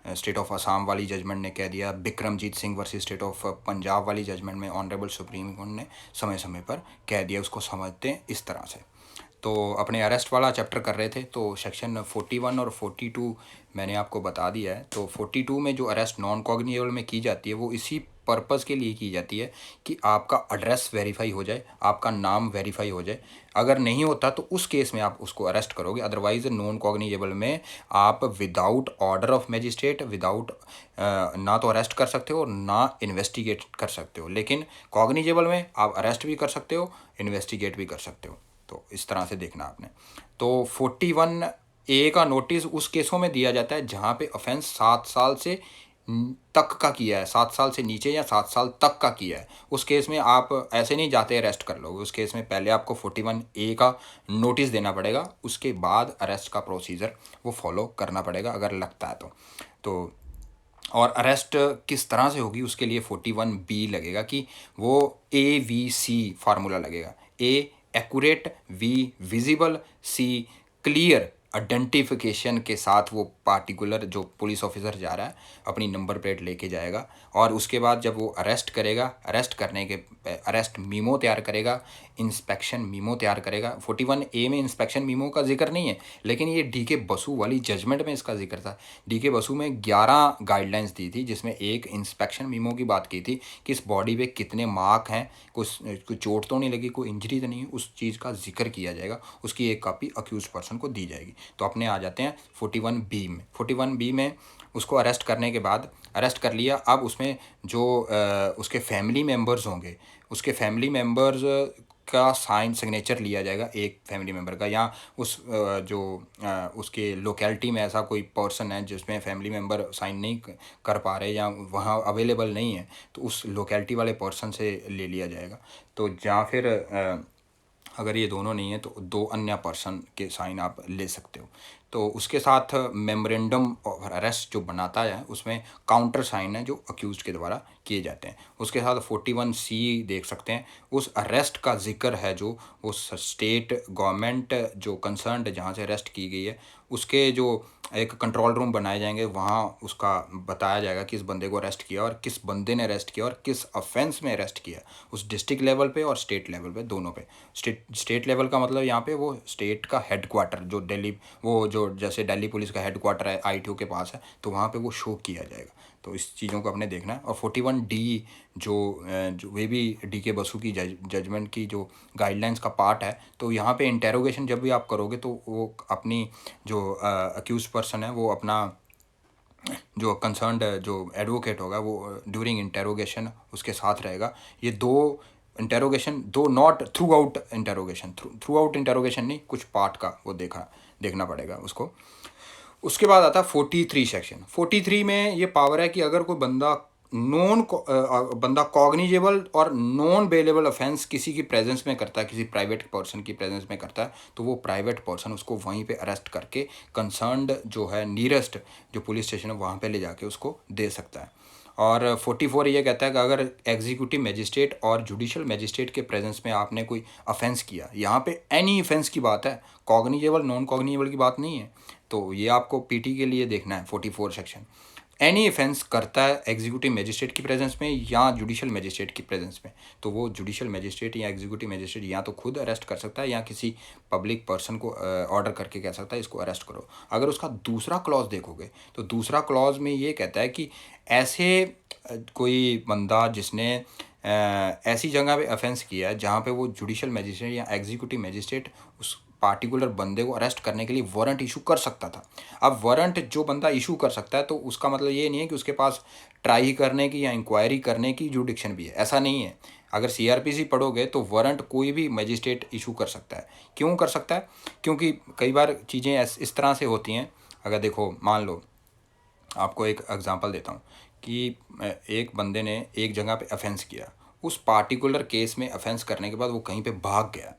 state of Assam वाली जजमेंट ने कह दिया, Bikramjit Singh versus state of Punjab वाली जजमेंट में ऑनरेबल सुप्रीम कोर्ट ने समय समय पर कह दिया, उसको समझते हैं इस तरह से। तो अपने अरेस्ट वाला चैप्टर कर रहे थे, तो सेक्शन 41 और 42 मैंने आपको बता दिया है। तो 42 में जो अरेस्ट नॉन कॉग्निजेबल में की जाती है वो इसी पर्पज़ के लिए की जाती है कि आपका एड्रेस वेरीफाई हो जाए, आपका नाम वेरीफाई हो जाए। अगर नहीं होता तो उस केस में आप उसको अरेस्ट करोगे। अदरवाइज़ नॉन कॉग्निजेबल में आप विदाउट ऑर्डर ऑफ मैजिस्ट्रेट ना तो अरेस्ट कर सकते हो ना इन्वेस्टिगेट कर सकते हो। लेकिन कॉग्निजेबल में आप अरेस्ट भी कर सकते हो, इन्वेस्टिगेट भी कर सकते हो। तो इस तरह से देखना आपने। तो 41A का नोटिस उस केसों में दिया जाता है जहाँ पे ऑफेंस 7 साल से तक का किया है, 7 साल से नीचे या 7 साल तक का किया है। उस केस में आप ऐसे नहीं जाते अरेस्ट कर लोगे। उस केस में पहले आपको 41A का नोटिस देना पड़ेगा, उसके बाद अरेस्ट का प्रोसीजर वो फॉलो करना पड़ेगा अगर लगता है तो और अरेस्ट किस तरह से होगी उसके लिए 41B लगेगा कि वो AVC फार्मूला लगेगा। A accurate, V visible, C clear identification के साथ वो पार्टिकुलर जो पुलिस ऑफिसर जा रहा है अपनी नंबर प्लेट लेके जाएगा। और उसके बाद जब वो अरेस्ट करेगा, अरेस्ट करने के अरेस्ट मीमो तैयार करेगा, इंस्पेक्शन मीमो तैयार करेगा। 41A में इंस्पेक्शन मीमो का जिक्र नहीं है, लेकिन ये DK बसु वाली जजमेंट में इसका जिक्र था। DK बसु में 11 गाइडलाइंस दी थी, जिसमें एक इंस्पेक्शन मीमो की बात की थी कि इस बॉडी पे कितने मार्क हैं, कोई चोट तो नहीं लगी, कोई इंजरी तो नहीं है, उस चीज़ का जिक्र किया जाएगा। उसकी एक कॉपी अक्यूज पर्सन को दी जाएगी। तो अपने आ जाते हैं 41B में। 41B में उसको अरेस्ट करने के बाद, अरेस्ट कर लिया, अब उसमें जो उसके फैमिली मेम्बर्स होंगे, उसके फैमिली मेम्बर्स का साइन सिग्नेचर लिया जाएगा एक फैमिली मेम्बर का, या उस उसके लोकेलिटी में ऐसा कोई पर्सन है जिसमें फैमिली मेम्बर साइन नहीं कर पा रहे या वहाँ अवेलेबल नहीं है, तो उस लोकेलिटी वाले पर्सन से ले लिया जाएगा। तो या फिर अगर ये दोनों नहीं है तो 2 अन्य पर्सन के साइन आप ले सकते हो। तो उसके साथ मेमोरेंडम ऑफ अरेस्ट जो बनाता है उसमें काउंटर साइन है जो अक्यूज्ड के द्वारा किए जाते हैं। उसके साथ 41C देख सकते हैं, उस अरेस्ट का जिक्र है जो वो स्टेट गवर्नमेंट जो कंसर्न्ड जहाँ से अरेस्ट की गई है उसके जो एक कंट्रोल रूम बनाए जाएंगे, वहाँ उसका बताया जाएगा किस बंदे को अरेस्ट किया और किस बंदे ने अरेस्ट किया और किस ऑफेंस में अरेस्ट किया, उस डिस्ट्रिक्ट लेवल पे और स्टेट लेवल पे, दोनों पे। स्टेट लेवल का मतलब यहाँ पे वो स्टेट का हेडक्वार्टर जो दिल्ली, वो जो जैसे दिल्ली पुलिस का हेडक्वार्टर है ITO के पास है, तो वहाँ पे वो शो किया जाएगा। तो इस चीज़ों को अपने देखना है। और 41D जो वे भी DK बसु की जजमेंट की जो गाइडलाइंस का पार्ट है। तो यहाँ पे इंटेरोगेशन जब भी आप करोगे तो वो अपनी जो अक्यूज पर्सन है वो अपना जो कंसर्न्ड जो एडवोकेट होगा वो ड्यूरिंग इंटेरोगेशन उसके साथ रहेगा। ये दो नॉट थ्रू आउट इंटेरोगेशन नहीं, कुछ पार्ट का वो देखना पड़ेगा उसको। उसके बाद आता है 43 सेक्शन। 43 में ये पावर है कि अगर कोई बंदा कॉग्निजेबल और नॉन बेलेबल ऑफेंस किसी की प्रेजेंस में करता है, किसी प्राइवेट पर्सन की प्रेजेंस में करता है, तो वो प्राइवेट पर्सन उसको वहीं पे अरेस्ट करके कंसर्न्ड जो है नियरेस्ट जो पुलिस स्टेशन है वहाँ पे ले जाके उसको दे सकता है। और 44 ये कहता है कि अगर एग्जीक्यूटिव मजिस्ट्रेट और जुडिशल मजिस्ट्रेट के प्रेजेंस में आपने कोई ऑफेंस किया, यहाँ पे एनी ऑफेंस की बात है, कॉग्निजेबल नॉन कॉग्निजेबल की बात नहीं है। तो ये आपको पीटी के लिए देखना है 44 सेक्शन। एनी ऑफेंस करता है एग्जीक्यूटिव मजिस्ट्रेट की प्रेजेंस में या जुडिशल मजिस्ट्रेट की प्रेजेंस में, तो वो जुडिशल मजिस्ट्रेट या एग्जीक्यूटिव मजिस्ट्रेट या तो खुद अरेस्ट कर सकता है या किसी पब्लिक पर्सन को ऑर्डर करके कह सकता है इसको अरेस्ट करो। अगर उसका दूसरा क्लॉज देखोगे तो दूसरा क्लॉज में ये कहता है कि ऐसे कोई बंदा जिसने ऐसी जगह पे ऑफेंस किया है जहाँ पे वो जुडिशल मजिस्ट्रेट या एग्जीक्यूटिव मजिस्ट्रेट उस पार्टिकुलर बंदे को अरेस्ट करने के लिए वारंट इशू कर सकता था। अब वारंट जो बंदा इशू कर सकता है तो उसका मतलब ये नहीं है कि उसके पास ट्राई करने की या इंक्वायरी करने की जुडिक्शन भी है, ऐसा नहीं है। अगर सीआरपीसी पढ़ोगे तो वारंट कोई भी मजिस्ट्रेट इशू कर सकता है। क्यों कर सकता है? क्योंकि कई बार चीज़ें इस तरह से होती हैं। अगर देखो, मान लो आपको एक एग्जांपल देता हूँ कि एक बंदे ने एक जगह पे ऑफेंस किया, उस पार्टिकुलर केस में ऑफेंस करने के बाद वो कहीं पे भाग गया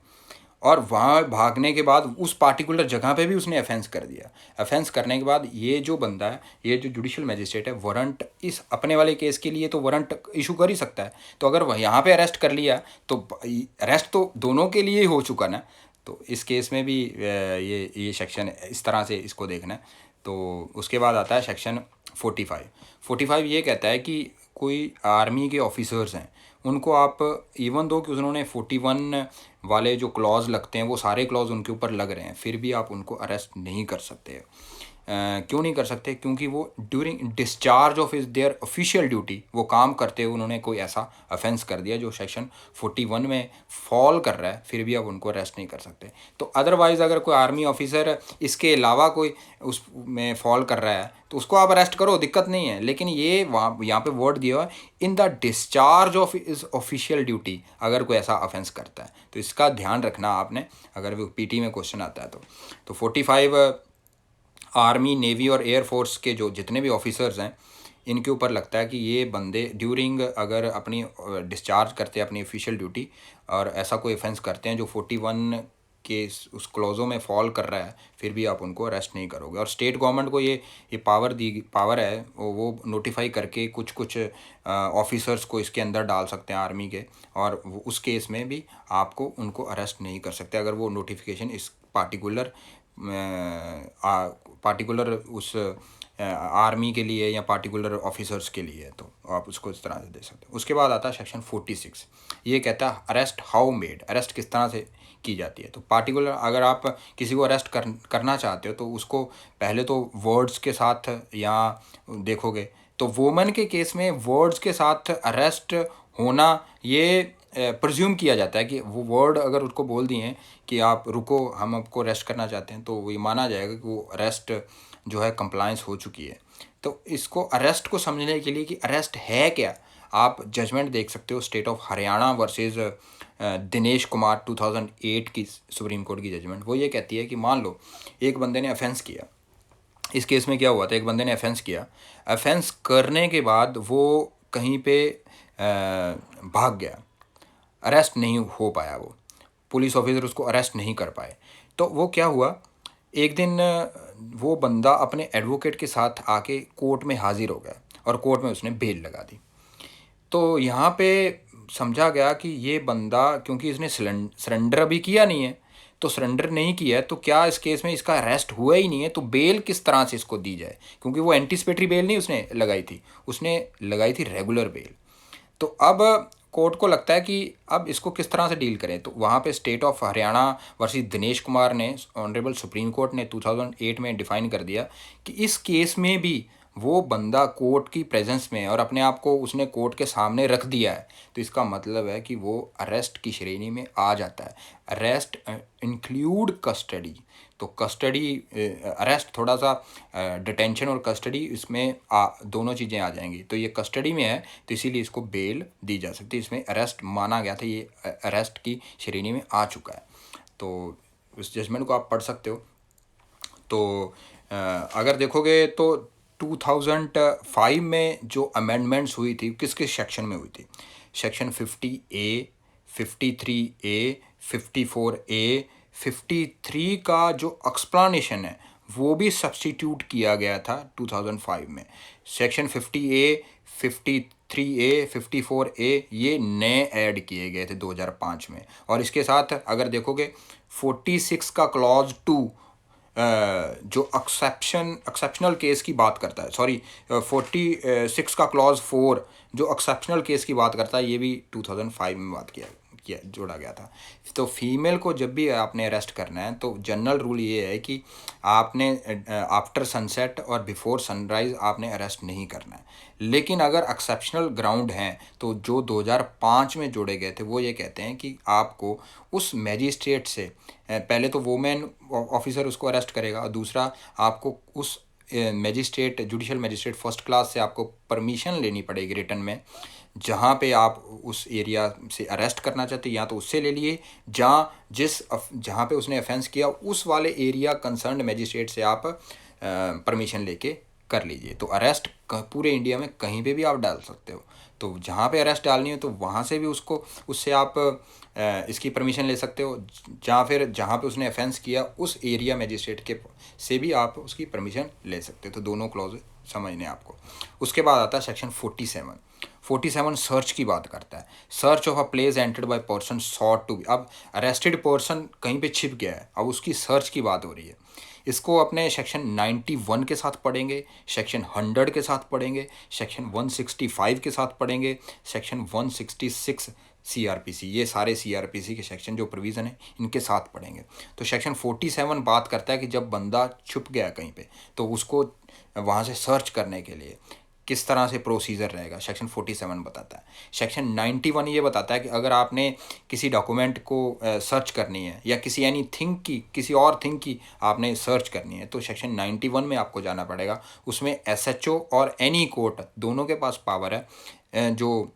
और वहाँ भागने के बाद उस पार्टिकुलर जगह पे भी उसने ऑफेंस कर दिया। ऑफेंस करने के बाद ये जो बंदा है, ये जो जुडिशल मजिस्ट्रेट है, वारंट इस अपने वाले केस के लिए तो वारंट इशू कर ही सकता है। तो अगर वह यहाँ पे अरेस्ट कर लिया तो अरेस्ट तो दोनों के लिए ही हो चुका ना। तो इस केस में भी ये सेक्शन इस तरह से इसको देखना है। तो उसके बाद आता है सेक्शन 45 ये कहता है कि कोई आर्मी के ऑफिसर्स हैं, उनको आप इवन दो कि उन्होंने 41 वाले जो क्लॉज लगते हैं वो सारे क्लॉज उनके ऊपर लग रहे हैं, फिर भी आप उनको अरेस्ट नहीं कर सकते। क्यों नहीं कर सकते? क्योंकि वो during discharge of is there official duty, वो काम करते हुए उन्होंने कोई ऐसा ऑफेंस कर दिया जो सेक्शन 41 में फॉल कर रहा है, फिर भी आप उनको अरेस्ट नहीं कर सकते। तो अदरवाइज़ अगर कोई आर्मी ऑफिसर इसके अलावा कोई उस में फॉल कर रहा है तो उसको आप अरेस्ट करो, दिक्कत नहीं है। लेकिन ये वहाँ यहाँ पे वर्ड दिया हुआ है in the discharge of is official duty, अगर कोई ऐसा ऑफेंस करता है तो इसका ध्यान रखना आपने, अगर वो पीटी में क्वेश्चन आता है तो 45 आर्मी, नेवी और एयरफोर्स के जो जितने भी ऑफिसर्स हैं इनके ऊपर लगता है कि ये बंदे ड्यूरिंग अगर अपनी डिस्चार्ज करते हैं अपनी ऑफिशियल ड्यूटी और ऐसा कोई ऑफेंस करते हैं जो 41 के उस क्लॉजों में फॉल कर रहा है, फिर भी आप उनको अरेस्ट नहीं करोगे। और स्टेट गवर्नमेंट को ये पावर है, वो नोटिफाई करके कुछ ऑफिसर्स को इसके अंदर डाल सकते हैं आर्मी के, और उस केस में भी आपको उनको अरेस्ट नहीं कर सकते अगर वो नोटिफिकेशन इस पार्टिकुलर उस आर्मी के लिए या पार्टिकुलर ऑफिसर्स के लिए, तो आप उसको इस तरह से दे सकते हो। उसके बाद आता है सेक्शन 46, ये कहता है अरेस्ट हाउ मेड, अरेस्ट किस तरह से की जाती है। तो पार्टिकुलर अगर आप किसी को अरेस्ट करना चाहते हो तो उसको पहले तो वर्ड्स के साथ या देखोगे तो वोमन के केस में वर्ड्स के साथ अरेस्ट होना ये प्रज्यूम किया जाता है कि वो वर्ड अगर उसको बोल दिए कि आप रुको हम आपको अरेस्ट करना चाहते हैं, तो ये माना जाएगा कि वो अरेस्ट जो है कंप्लायंस हो चुकी है। तो इसको अरेस्ट को समझने के लिए कि अरेस्ट है क्या, आप जजमेंट देख सकते हो state of Haryana versus Dinesh Kumar 2008 की सुप्रीम कोर्ट की जजमेंट। वो ये कहती है कि मान लो एक बंदे ने ऑफेंस किया, इस केस में क्या हुआ था, एक बंदे ने ऑफेंस किया, ऑफेंस करने के बाद वो कहीं पे भाग गया, अरेस्ट नहीं हो पाया, वो पुलिस ऑफिसर उसको अरेस्ट नहीं कर पाए। तो वो क्या हुआ, एक दिन वो बंदा अपने एडवोकेट के साथ आके कोर्ट में हाजिर हो गया और कोर्ट में उसने बेल लगा दी। तो यहाँ पे समझा गया कि ये बंदा क्योंकि इसने सरेंडर अभी किया नहीं है, तो सरेंडर नहीं किया है तो क्या इस केस में इसका अरेस्ट हुआ ही नहीं है, तो बेल किस तरह से इसको दी जाए, क्योंकि वो एंटीसिपेटरी बेल नहीं उसने लगाई थी, उसने लगाई थी रेगुलर बेल। तो अब कोर्ट को लगता है कि अब इसको किस तरह से डील करें। तो वहाँ पे state of Haryana versus Dinesh Kumar ने, ऑनरेबल सुप्रीम कोर्ट ने 2008 में डिफाइन कर दिया कि इस केस में भी वो बंदा कोर्ट की प्रेजेंस में और अपने आप को उसने कोर्ट के सामने रख दिया है, तो इसका मतलब है कि वो अरेस्ट की श्रेणी में आ जाता है। अरेस्ट इंक्लूड कस्टडी, तो कस्टडी अरेस्ट थोड़ा सा डिटेंशन और कस्टडी इसमें दोनों चीज़ें आ जाएंगी। तो ये कस्टडी में है तो इसीलिए इसको बेल दी जा सकती है, इसमें अरेस्ट माना गया था, ये अरेस्ट की श्रेणी में आ चुका है। तो उस जजमेंट को आप पढ़ सकते हो। तो अगर देखोगे तो 2005 में जो अमेंडमेंट्स हुई थी किस किस सेक्शन में हुई थी, सेक्शन 50A, 53A, 54A, 53 का जो एक्सप्लेनेशन है वो भी सब्स्टिट्यूट किया गया था 2005 में। सेक्शन 50A, 53A 54A ये नए ऐड किए गए थे 2005 में। और इसके साथ अगर देखोगे 46 का क्लॉज 2 जो एक्सेप्शनल केस की बात करता है, सॉरी 46 का क्लॉज 4 जो एक्सेप्शनल केस की बात करता है, ये भी 2005 में बात किया जोड़ा गया था। तो फीमेल को जब भी आपने अरेस्ट करना है तो जनरल रूल ये है कि आपने आफ्टर सनसेट और बिफोर सनराइज़ आपने अरेस्ट नहीं करना है। लेकिन अगर एक्सेप्शनल ग्राउंड हैं तो जो 2005 में जोड़े गए थे वो ये कहते हैं कि आपको उस मैजिस्ट्रेट से पहले तो वोमेन ऑफिसर उसको अरेस्ट करेगा, और दूसरा आपको उस magistrate judicial magistrate first class से आपको परमिशन लेनी पड़ेगी रिटर्न में, जहाँ पे आप उस एरिया से अरेस्ट करना चाहते हैं या तो उससे ले लिए, जहाँ पे उसने ऑफेंस किया उस वाले एरिया कंसर्न्ड मैजिस्ट्रेट से आप परमिशन लेके कर लीजिए। तो अरेस्ट पूरे इंडिया में कहीं पे भी आप डाल सकते हो। तो जहाँ पे अरेस्ट डालनी हो तो वहाँ से भी उससे आप इसकी परमिशन ले सकते हो, जहाँ पे उसने ऑफेंस किया उस एरिया मैजिस्ट्रेट के से भी आप उसकी परमिशन ले सकते हो। तो दोनों क्लॉज समझने आपको। उसके बाद आता है सेक्शन 47 सर्च की बात करता है। Search of a place entered by person sought to be. अब अरेस्टेड पर्सन कहीं पे छिप गया है, अब उसकी सर्च की बात हो रही है। इसको अपने सेक्शन 91 के साथ पढ़ेंगे, सेक्शन 100 के साथ पढ़ेंगे, सेक्शन 165 के साथ पढ़ेंगे, सेक्शन 166 CRPC, ये सारे CRPC के सेक्शन जो प्रोविज़न है इनके साथ पढ़ेंगे। तो सेक्शन 47 बात करता है कि जब बंदा छुप गया कहीं पे तो उसको वहाँ से सर्च करने के लिए किस तरह से प्रोसीजर रहेगा, सेक्शन 47 बताता है। सेक्शन 91 ये बताता है कि अगर आपने किसी डॉक्यूमेंट को सर्च करनी है या किसी और थिंग की आपने सर्च करनी है तो सेक्शन 91 में आपको जाना पड़ेगा। उसमें SHO और एनी कोर्ट दोनों के पास पावर है। जो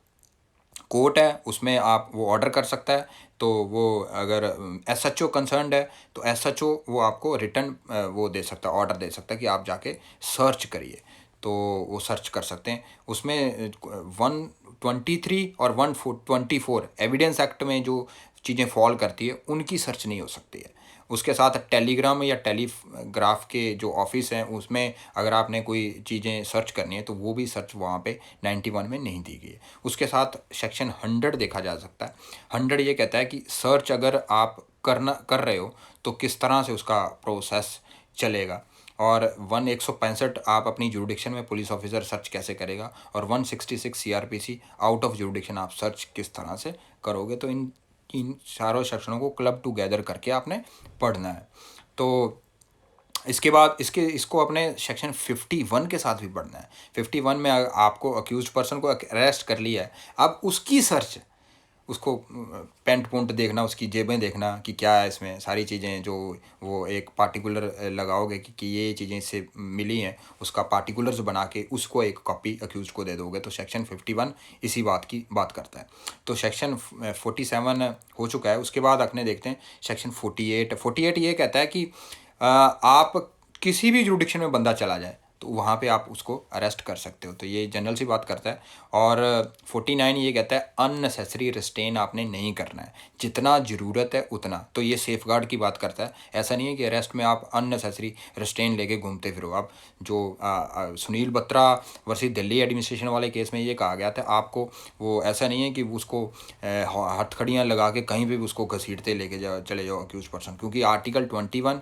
कोर्ट है उसमें आप वो ऑर्डर कर सकता है, तो वो अगर SHO कंसर्न्ड है तो SHO वो आपको रिटर्न वो दे सकता है, ऑर्डर दे सकता है कि आप जाके सर्च करिए, तो वो सर्च कर सकते हैं। उसमें 123 और 124 एविडेंस एक्ट में जो चीज़ें फॉल करती है उनकी सर्च नहीं हो सकती है। उसके साथ टेलीग्राम या टेलीग्राफ के जो ऑफिस हैं उसमें अगर आपने कोई चीज़ें सर्च करनी है तो वो भी सर्च वहाँ पे 91 में नहीं दी गई है। उसके साथ सेक्शन 100 देखा जा सकता है। 100 ये कहता है कि सर्च अगर आप कर रहे हो तो किस तरह से उसका प्रोसेस चलेगा। और 165 आप अपनी जुरिडिक्शन में पुलिस ऑफिसर सर्च कैसे करेगा, और 166 CRPC आउट ऑफ जुरिडिक्शन आप सर्च किस तरह से करोगे। तो इन चारों सेक्शनों को क्लब टुगेदर करके आपने पढ़ना है। तो इसके बाद इसको अपने सेक्शन 51 के साथ भी पढ़ना है। 51 में आपको अक्यूज पर्सन को अरेस्ट कर लिया है, अब उसकी सर्च, उसको पेंट पुंट देखना, उसकी जेबें देखना कि क्या है इसमें, सारी चीज़ें जो वो एक पार्टिकुलर लगाओगे कि ये चीज़ें इससे मिली हैं, उसका पार्टिकुलर्स बना के उसको एक कॉपी अक्यूज को दे दोगे। तो सेक्शन 51 इसी बात की बात करता है। तो सेक्शन 47 हो चुका है। उसके बाद अपने देखते हैं सेक्शन 48 ये कहता है कि आप किसी भी जुरिडिक्शन में बंदा चला जाए तो वहाँ पे आप उसको अरेस्ट कर सकते हो। तो ये जनरल सी बात करता है। और 49 ये कहता है अननेसेसरी रिस्ट्रेन आपने नहीं करना है, जितना ज़रूरत है उतना। तो ये सेफ गार्ड की बात करता है। ऐसा नहीं है कि अरेस्ट में आप अननेसेसरी रिस्ट्रेन लेके घूमते फिरो। आप जो सुनील बत्रा वर्सेस दिल्ली एडमिनिस्ट्रेशन वाले केस में ये कहा गया था, आपको वो ऐसा नहीं है कि उसको हथकड़ियाँ लगा के कहीं पर भी उसको घसीटते लेके चले जाओ अक्यूज पर्सन, क्योंकि आर्टिकल 21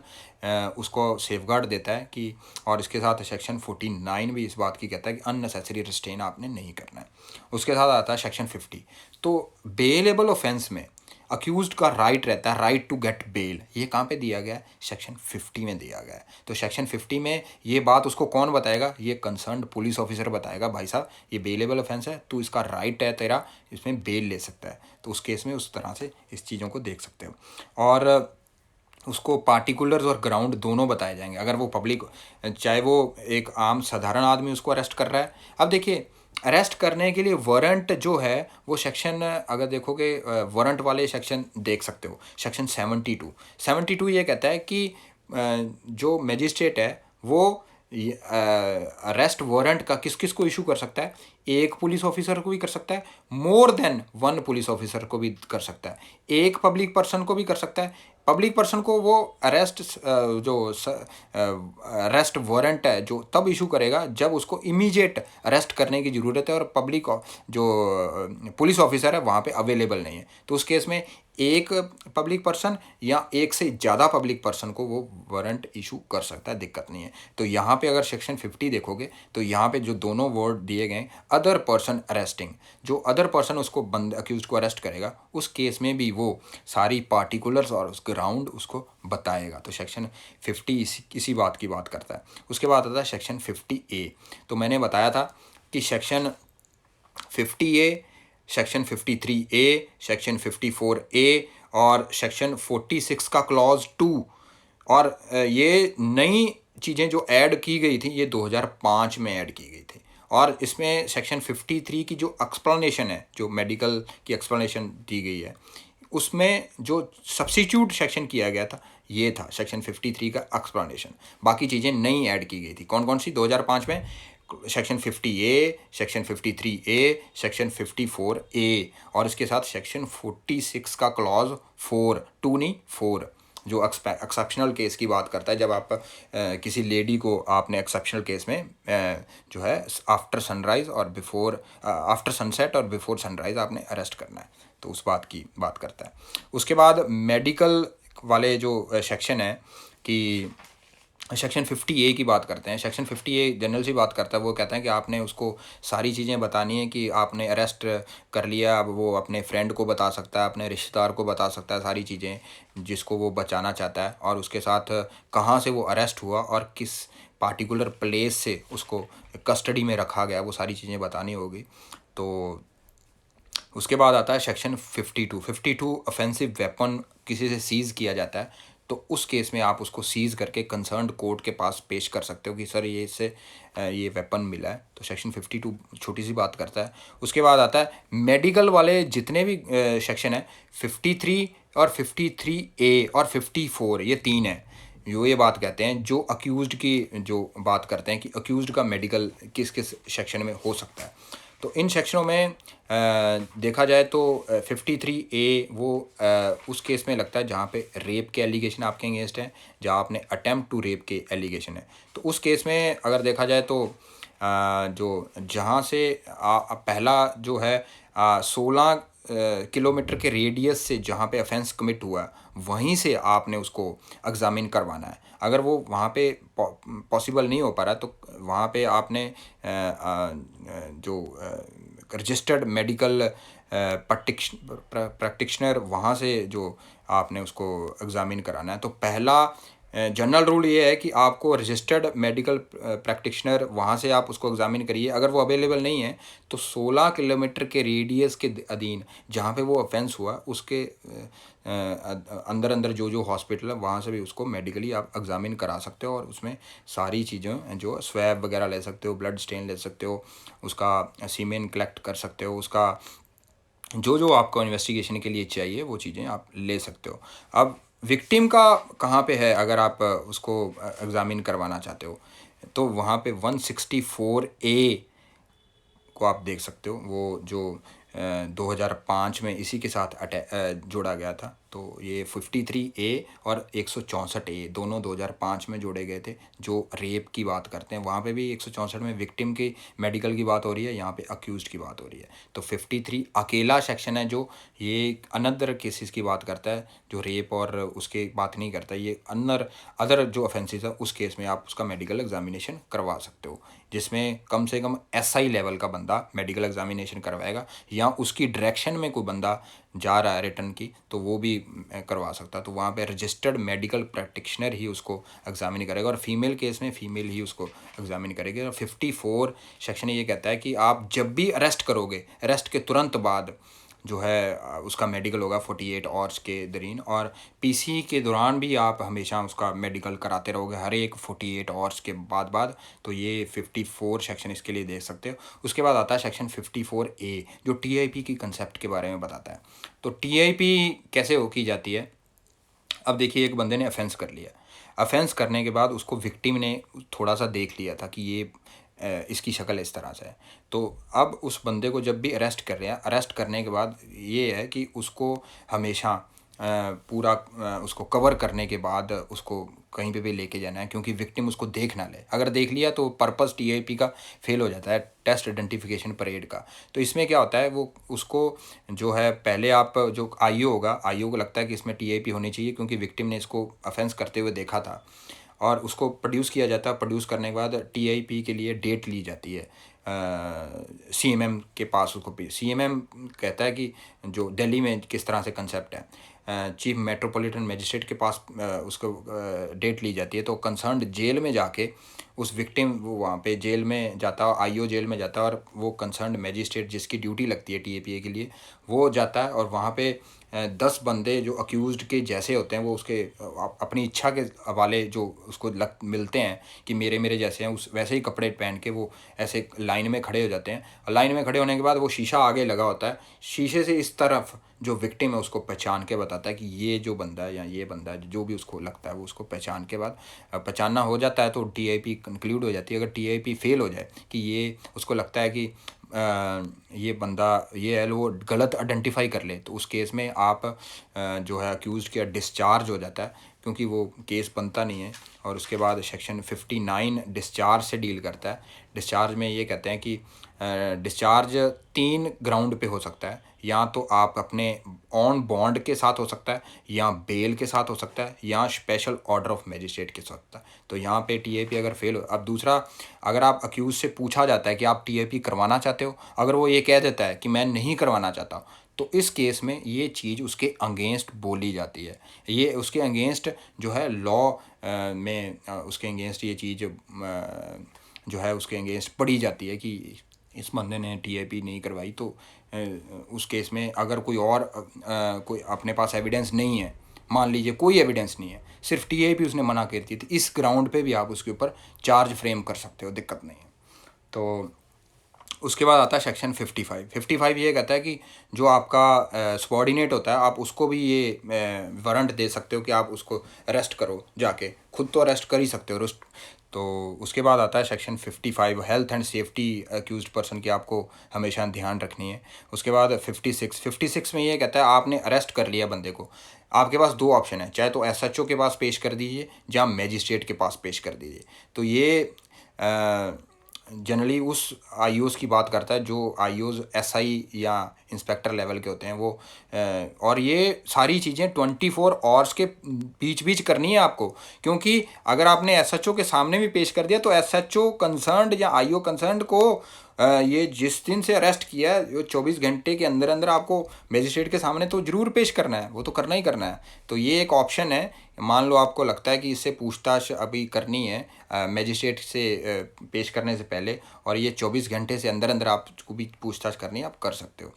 उसको सेफगार्ड देता है कि, और इसके साथ सेक्शन 49 भी इस बात की कहता है कि अननेसेसरी रिस्ट्रेन आपने नहीं करना है। उसके साथ आता है सेक्शन 50। तो बेलेबल ऑफेंस में अक्यूज्ड का राइट रहता है, राइट टू गेट बेल। ये कहाँ पे दिया गया है? सेक्शन 50 में दिया गया है। तो सेक्शन 50 में ये बात उसको कौन बताएगा? ये कंसर्न्ड पुलिस ऑफिसर बताएगा, भाई साहब ये बेलेबल ऑफेंस है, तो इसका राइट है तेरा, इसमें बेल ले सकता है। तो उस केस में उस तरह से इस चीज़ों को देख सकते हो। और उसको पार्टिकुलर्स और ग्राउंड दोनों बताए जाएंगे। अगर वो पब्लिक, चाहे वो एक आम साधारण आदमी उसको अरेस्ट कर रहा है। अब देखिए, अरेस्ट करने के लिए वारंट जो है वो सेक्शन, अगर देखोगे वारंट वाले सेक्शन देख सकते हो, सेक्शन 72 ये कहता है कि जो मजिस्ट्रेट है वो अरेस्ट वारंट का किस किस को इशू कर सकता है? एक पुलिस ऑफिसर को भी कर सकता है, more than one police officer को भी कर सकता है, एक पब्लिक पर्सन को भी कर सकता है। पब्लिक पर्सन को वो अरेस्ट जो अरेस्ट वारंट है जो तब इशू करेगा जब उसको इमीडिएट अरेस्ट करने की ज़रूरत है और पब्लिक जो पुलिस ऑफिसर है वहाँ पे अवेलेबल नहीं है। तो उस केस में एक पब्लिक पर्सन या एक से ज़्यादा पब्लिक पर्सन को वो वारंट इशू कर सकता है, दिक्कत नहीं है। तो यहाँ पे अगर सेक्शन 50 देखोगे तो यहाँ पे जो दोनों वर्ड दिए गए, अदर पर्सन अरेस्टिंग, जो अदर पर्सन उसको बंद अक्यूज को अरेस्ट करेगा उस केस में भी वो सारी पार्टिकुलर्स और उस ग्राउंड उसको बताएगा। तो सेक्शन 50 इसी बात की बात करता है। उसके बाद आता है सेक्शन 50A। तो मैंने बताया था कि section 50A, section 53A, section 54A और सेक्शन 46 का क्लॉज 2, और ये नई चीज़ें जो ऐड की गई थी ये 2005 में ऐड की गई थी। और इसमें सेक्शन 53 की जो एक्सप्लेनेशन है, जो मेडिकल की एक्सप्लेनेशन दी गई है, उसमें जो सब्स्टिट्यूट सेक्शन किया गया था ये था सेक्शन 53 का एक्सप्लेनेशन। बाकी चीज़ें नई ऐड की गई थी। कौन कौन सी? 2005 में section 50A, section 53A, section 54A और इसके साथ सेक्शन 46 का क्लॉज 4, 2 नहीं 4, जो एक्सेप्शनल केस की बात करता है। जब आप किसी लेडी को आपने एक्सेप्शनल केस में जो है आफ्टर सनराइज़ और बिफोर आफ्टर सनसेट और बिफोर सनराइज़ आपने अरेस्ट करना है, तो उस बात की बात करता है। उसके बाद मेडिकल वाले जो सेक्शन है कि सेक्शन 50A की बात करते हैं। सेक्शन 50A जनरल सी बात करता है। वो कहता है कि आपने उसको सारी चीज़ें बतानी है कि आपने अरेस्ट कर लिया। अब वो अपने फ्रेंड को बता सकता है, अपने रिश्तेदार को बता सकता है सारी चीज़ें जिसको वो बचाना चाहता है, और उसके साथ कहाँ से वो अरेस्ट हुआ और किस पार्टिकुलर प्लेस से उसको कस्टडी में रखा गया, वो सारी चीज़ें बतानी होगी। तो उसके बाद आता है सेक्शन 52 ऑफेंसिव वेपन किसी से सीज़ किया जाता है तो उस केस में आप उसको सीज़ करके कंसर्न्ड कोर्ट के पास पेश कर सकते हो कि सर ये इससे ये वेपन मिला है। तो सेक्शन 52 छोटी सी बात करता है। उसके बाद आता है मेडिकल वाले जितने भी सेक्शन है, 53 और 53A और 54, ये 3 है जो ये बात कहते हैं, जो अक्यूज़्ड की जो बात करते हैं कि अक्यूज़्ड का मेडिकल किस किस सेक्शन में हो सकता है। तो इन सेक्शनों में देखा जाए तो 53A वो उस केस में लगता है जहाँ पे रेप के एलिगेशन आपके अगेंस्ट हैं, जहाँ आपने अटेम्प्ट टू रेप के एलिगेशन है। तो उस केस में अगर देखा जाए तो जो जहाँ से पहला जो है 16 किलोमीटर के रेडियस से जहाँ पे ऑफेंस कमिट हुआ है वहीं से आपने उसको एग्ज़ामिन करवाना है। अगर वो वहाँ पे पॉसिबल नहीं हो पा रहा तो वहाँ पे आपने जो रजिस्टर्ड मेडिकल प्रैक्टिशनर वहाँ से जो आपने उसको एग्ज़ामिन कराना है। तो पहला जनरल रूल ये है कि आपको रजिस्टर्ड मेडिकल प्रैक्टिशनर वहाँ से आप उसको एग्ज़ामिन करिए। अगर वो अवेलेबल नहीं है तो 16 किलोमीटर के रेडियस के अधीन जहाँ पे वो ऑफेंस हुआ उसके अंदर अंदर जो हॉस्पिटल है वहाँ से भी उसको मेडिकली आप एग्ज़ामिन करा सकते हो, और उसमें सारी चीज़ें जो स्वैब वगैरह ले सकते हो, ब्लड स्टेन ले सकते हो, उसका सीमेन कलेक्ट कर सकते हो, उसका जो आपको इन्वेस्टिगेशन के लिए चाहिए वो चीज़ें आप ले सकते हो। अब विक्टिम का कहाँ पे है अगर आप उसको एग्ज़ामिन करवाना चाहते हो तो वहाँ पे 164A को आप देख सकते हो। वो जो 2005 में इसी के साथ जोड़ा गया था। तो ये 53A और 164A दोनों 2005 में जोड़े गए थे जो रेप की बात करते हैं। वहाँ पे भी 164 में विक्टिम की मेडिकल की बात हो रही है, यहाँ पे अक्यूज़्ड की बात हो रही है। तो 53 अकेला सेक्शन है जो ये अनदर केसेस की बात करता है, जो रेप और उसके बात नहीं करता। ये अदर जो ऑफेंसेस है उस केस में आप उसका मेडिकल एग्जामिनेशन करवा सकते हो, जिसमें कम से कम SI लेवल का बंदा मेडिकल एग्जामिनेशन करवाएगा, या उसकी डायरेक्शन में कोई बंदा जा रहा है रिटर्न की तो वो भी करवा सकता है। तो वहाँ पे रजिस्टर्ड मेडिकल प्रैक्टिशनर ही उसको एग्जामिन करेगा, और फीमेल केस में फ़ीमेल ही उसको एग्जामिन करेगी। और 54 सेक्शन ये कहता है कि आप जब भी अरेस्ट करोगे, अरेस्ट के तुरंत बाद जो है उसका मेडिकल होगा 48 आवर्स के दरीन, और PC के दौरान भी आप हमेशा उसका मेडिकल कराते रहोगे हर एक 48 आवर्स के बाद। तो ये 54 सेक्शन इसके लिए देख सकते हो। उसके बाद आता है सेक्शन 54A जो TIP की कंसेप्ट के बारे में बताता है। तो TIP कैसे हो की जाती है? अब देखिए, एक बंदे ने ऑफेंस कर लिया, ऑफेंस करने के बाद उसको विक्टिम ने थोड़ा सा देख लिया था कि ये इसकी शक्ल इस तरह से है। तो अब उस बंदे को जब भी अरेस्ट कर रहे हैं, अरेस्ट करने के बाद ये है कि उसको हमेशा पूरा उसको कवर करने के बाद उसको कहीं पे भी लेके जाना है, क्योंकि विक्टिम उसको देख ना ले। अगर देख लिया तो पर्पस टीआईपी का फेल हो जाता है, टेस्ट आइडेंटिफिकेशन परेड का। तो इसमें क्या होता है, वो उसको जो है पहले आप जो आईओ होगा, आईओ को लगता है कि इसमें टीआईपी होनी चाहिए क्योंकि विक्टिम ने इसको ऑफेंस करते हुए देखा था, और उसको प्रोड्यूस किया जाता है। प्रोड्यूस करने के बाद टीआईपी के लिए डेट ली जाती है सीएमएम के पास। उसको सीएमएम कहता है कि जो दिल्ली में किस तरह से कंसेप्ट है, चीफ मेट्रोपॉलिटन मजिस्ट्रेट के पास उसको डेट ली जाती है। तो कंसर्न्ड जेल में जाके उस विक्टिम वो वहाँ पे जेल में जाता है, आईओ जेल में जाता है, और वो कंसर्न्ड मजिस्ट्रेट जिसकी ड्यूटी लगती है टीएपीए के लिए वो जाता है, और वहाँ पे 10 बंदे जो अक्यूज़्ड के जैसे होते हैं वो उसके अपनी इच्छा के हवाले जो उसको मिलते हैं कि मेरे मेरे जैसे हैं, उस वैसे ही कपड़े पहन के वो ऐसे लाइन में खड़े हो जाते हैं। और लाइन में खड़े होने के बाद वो शीशा आगे लगा होता है, शीशे से इस तरफ जो विक्टिम है उसको पहचान के बताता है कि ये जो बंदा है या ये बंदा है, जो भी उसको लगता है वो उसको पहचान के बाद पहचानना हो जाता है तो टीआईपी कंक्लूड हो जाती है। अगर टीआईपी फेल हो जाए कि ये उसको लगता है कि ये बंदा ये है, वो गलत आइडेंटिफाई कर ले, तो उस केस में आप जो है अक्यूज़ का डिस्चार्ज हो जाता है, क्योंकि वो केस बनता नहीं है। और उसके बाद सेक्शन 59 डिस्चार्ज से डील करता है। डिस्चार्ज में ये कहते हैं कि डिस्चार्ज 3 ग्राउंड पे हो सकता है, या तो आप अपने ऑन बॉन्ड के साथ हो सकता है, या बेल के साथ हो सकता है, या स्पेशल ऑर्डर ऑफ मजिस्ट्रेट के साथ होता है। तो यहाँ पे टीआईपी अगर फेल हो, अब दूसरा, अगर आप अक्यूज़ से पूछा जाता है कि आप टीआईपी करवाना चाहते हो, अगर वो ये कह देता है कि मैं नहीं करवाना चाहता, तो इस केस में ये चीज़ उसके अगेंस्ट बोली जाती है। ये उसके अगेंस्ट जो है लॉ में उसके अगेंस्ट ये चीज़ जो है उसके अगेंस्ट पढ़ी जाती है कि इस बंदे ने टीआईपी नहीं करवाई। तो उस केस में अगर कोई और कोई अपने पास एविडेंस नहीं है, मान लीजिए कोई एविडेंस नहीं है, सिर्फ टीआईपी उसने मना कर दी, तो इस ग्राउंड पे भी आप उसके ऊपर चार्ज फ्रेम कर सकते हो, दिक्कत नहीं है। तो उसके बाद आता है सेक्शन 55 ये कहता है कि जो आपका सबॉर्डिनेट होता है, आप उसको भी ये वारंट दे सकते हो कि आप उसको अरेस्ट करो जाके, खुद तो अरेस्ट कर ही सकते हो। तो उसके बाद आता है section 55 health and safety accused person की आपको हमेशा ध्यान रखनी है। उसके बाद 56 में ये कहता है आपने अरेस्ट कर लिया बंदे को, आपके पास 2 ऑप्शन है, चाहे तो एसएचओ के पास पेश कर दीजिए या मैजिस्ट्रेट के पास पेश कर दीजिए। तो ये जनरली उस आईओज़ की बात करता है जो आईओज़ एसआई या इंस्पेक्टर लेवल के होते हैं वो और ये सारी चीज़ें 24 आवर्स के बीच बीच करनी है आपको, क्योंकि अगर आपने एसएचओ के सामने भी पेश कर दिया तो एसएचओ कंसर्न्ड या आईओ कंसर्न्ड को ये जिस दिन से अरेस्ट किया है, जो 24 घंटे के अंदर अंदर आपको मजिस्ट्रेट के सामने तो ज़रूर पेश करना है, वो तो करना ही करना है। तो ये एक ऑप्शन है, मान लो आपको लगता है कि इससे पूछताछ अभी करनी है मजिस्ट्रेट से पेश करने से पहले, और ये 24 घंटे से अंदर अंदर आपको भी पूछताछ करनी है, आप कर सकते हो।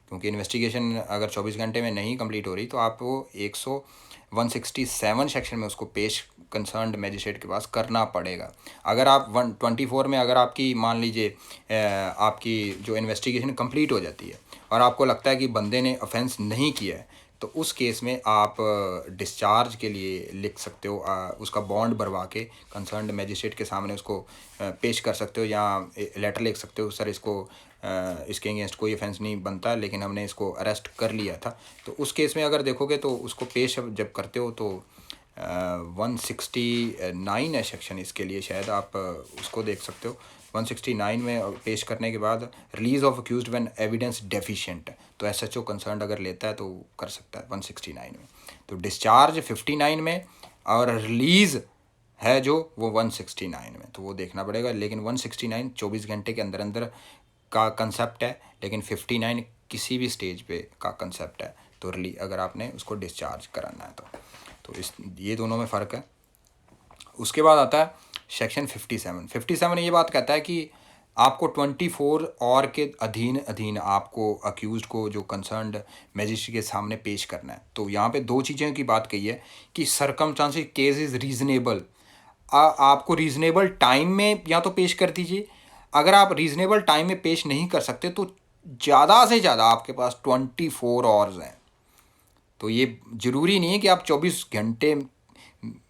क्योंकि इन्वेस्टिगेशन अगर 24 घंटे में नहीं कंप्लीट हो रही तो आपको 167 सेक्शन में उसको पेश कंसर्न्ड मजिस्ट्रेट के पास करना पड़ेगा। अगर आप 124 में अगर आपकी मान लीजिए आपकी जो इन्वेस्टिगेशन कंप्लीट हो जाती है और आपको लगता है कि बंदे ने ऑफेंस नहीं किया है, तो उस केस में आप डिस्चार्ज के लिए लिख सकते हो, उसका बॉन्ड भरवा के कंसर्न्ड मजिस्ट्रेट के सामने उसको पेश कर सकते हो, या लेटर लिख सकते हो, सर इसको इसके अगेंस्ट कोई ऑफेंस नहीं बनता लेकिन हमने इसको अरेस्ट कर लिया था। तो उस केस में अगर देखोगे तो उसको पेश जब करते हो तो 169 है सेक्शन इसके लिए, शायद आप उसको देख सकते हो। 169 में पेश करने के बाद release of accused when evidence deficient, तो एसएचओ कंसर्न्ड अगर लेता है तो कर सकता है 169 में। तो डिस्चार्ज 59 में और रिलीज़ है जो वो 169 में, तो वो देखना पड़ेगा। लेकिन 169 24 घंटे के अंदर अंदर का कंसेप्ट है, लेकिन 59 किसी भी स्टेज पे का कंसेप्ट है। तो अगर आपने उसको डिस्चार्ज कराना है तो इस ये दोनों में फ़र्क है। उसके बाद आता है सेक्शन 57 ये बात कहता है कि आपको 24 और के अधीन आपको अक्यूज़ड को जो कंसर्न्ड मजिस्ट्रेट के सामने पेश करना है। तो यहाँ पे 2 चीज़ों की बात कही है कि सर्कमस्टांसेस केस इज़ रीज़नेबल, आपको रीज़नेबल टाइम में या तो पेश कर दीजिए। अगर आप रीज़नेबल टाइम में पेश नहीं कर सकते तो ज़्यादा से ज़्यादा आपके पास 24 आवर्स हैं। तो ये ज़रूरी नहीं है कि आप 24 घंटे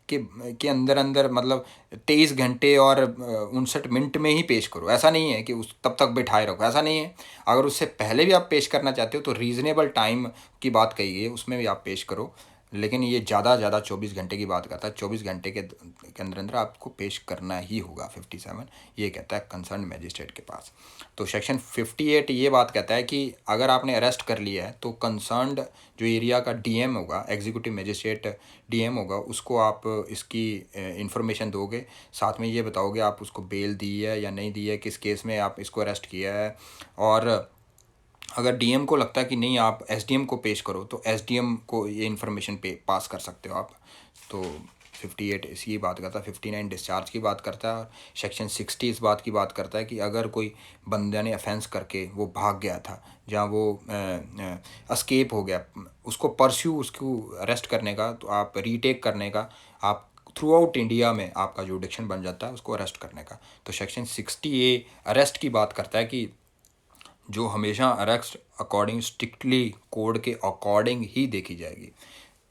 के अंदर अंदर मतलब 23 घंटे और 59 मिनट में ही पेश करो। ऐसा नहीं है कि उस तब तक बिठाए रखो, ऐसा नहीं है। अगर उससे पहले भी आप पेश करना चाहते हो तो रीज़नेबल टाइम की बात कही गई है, उसमें भी आप पेश करो। लेकिन ये ज़्यादा 24 घंटे की बात करता है। 24 घंटे के अंदर अंदर आपको पेश करना ही होगा। 57 ये कहता है कंसर्न मैजिस्ट्रेट के पास। तो सेक्शन 58 ये बात कहता है कि अगर आपने अरेस्ट कर लिया है तो कंसर्न्ड जो एरिया का डीएम होगा, एग्जीक्यूटिव मजिस्ट्रेट डीएम होगा, उसको आप इसकी इंफॉर्मेशन दोगे। साथ में ये बताओगे आप उसको बेल दी है या नहीं दी है, किस केस में आप इसको अरेस्ट किया है। और अगर डीएम को लगता है कि नहीं आप एसडीएम को पेश करो तो एसडीएम को ये इन्फॉर्मेशन पास कर सकते हो आप। तो 58 इसी बात करता है। 59 डिस्चार्ज की बात करता है। और सेक्शन 60 इस बात की बात करता है कि अगर कोई बंदे ने ऑफेंस करके वो भाग गया था, जहाँ वो एस्केप हो गया, उसको परस्यू उसको अरेस्ट करने का, तो आप रीटेक करने का, आप थ्रू आउट इंडिया में आपका जुडिक्शन बन जाता है उसको अरेस्ट करने का। तो सेक्शन 60A अरेस्ट की बात करता है कि जो हमेशा अरेस्ट अकॉर्डिंग स्ट्रिक्टली कोड के अकॉर्डिंग ही देखी जाएगी।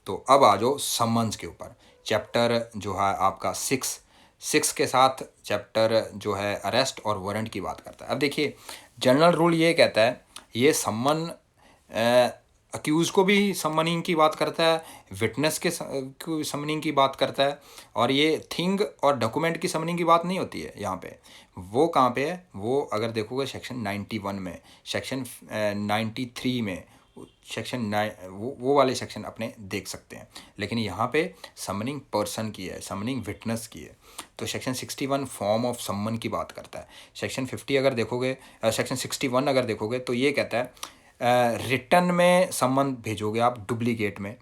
तो अब आ जाओ समन्स के ऊपर। चैप्टर जो है आपका 6 के साथ चैप्टर जो है अरेस्ट और वारंट की बात करता है। अब देखिए जनरल रूल ये कहता है, ये समन अक्यूज़ को भी समनिंग की बात करता है, विटनेस के समनिंग की बात करता है, और ये थिंग और डॉक्यूमेंट की समनिंग की बात नहीं होती है यहाँ पे। वो कहाँ पे है, वो अगर देखोगे सेक्शन 91 में, सेक्शन 93 में, सेक्शन 9 वो वाले सेक्शन अपने देख सकते हैं। लेकिन यहाँ पे समनिंग पर्सन की है, समनिंग विटनेस की है। तो सेक्शन 61 फॉर्म ऑफ समन की बात करता है। सेक्शन 50 अगर देखोगे, सेक्शन 61 अगर देखोगे तो ये कहता है रिटर्न में समन भेजोगे आप डुप्लीकेट में,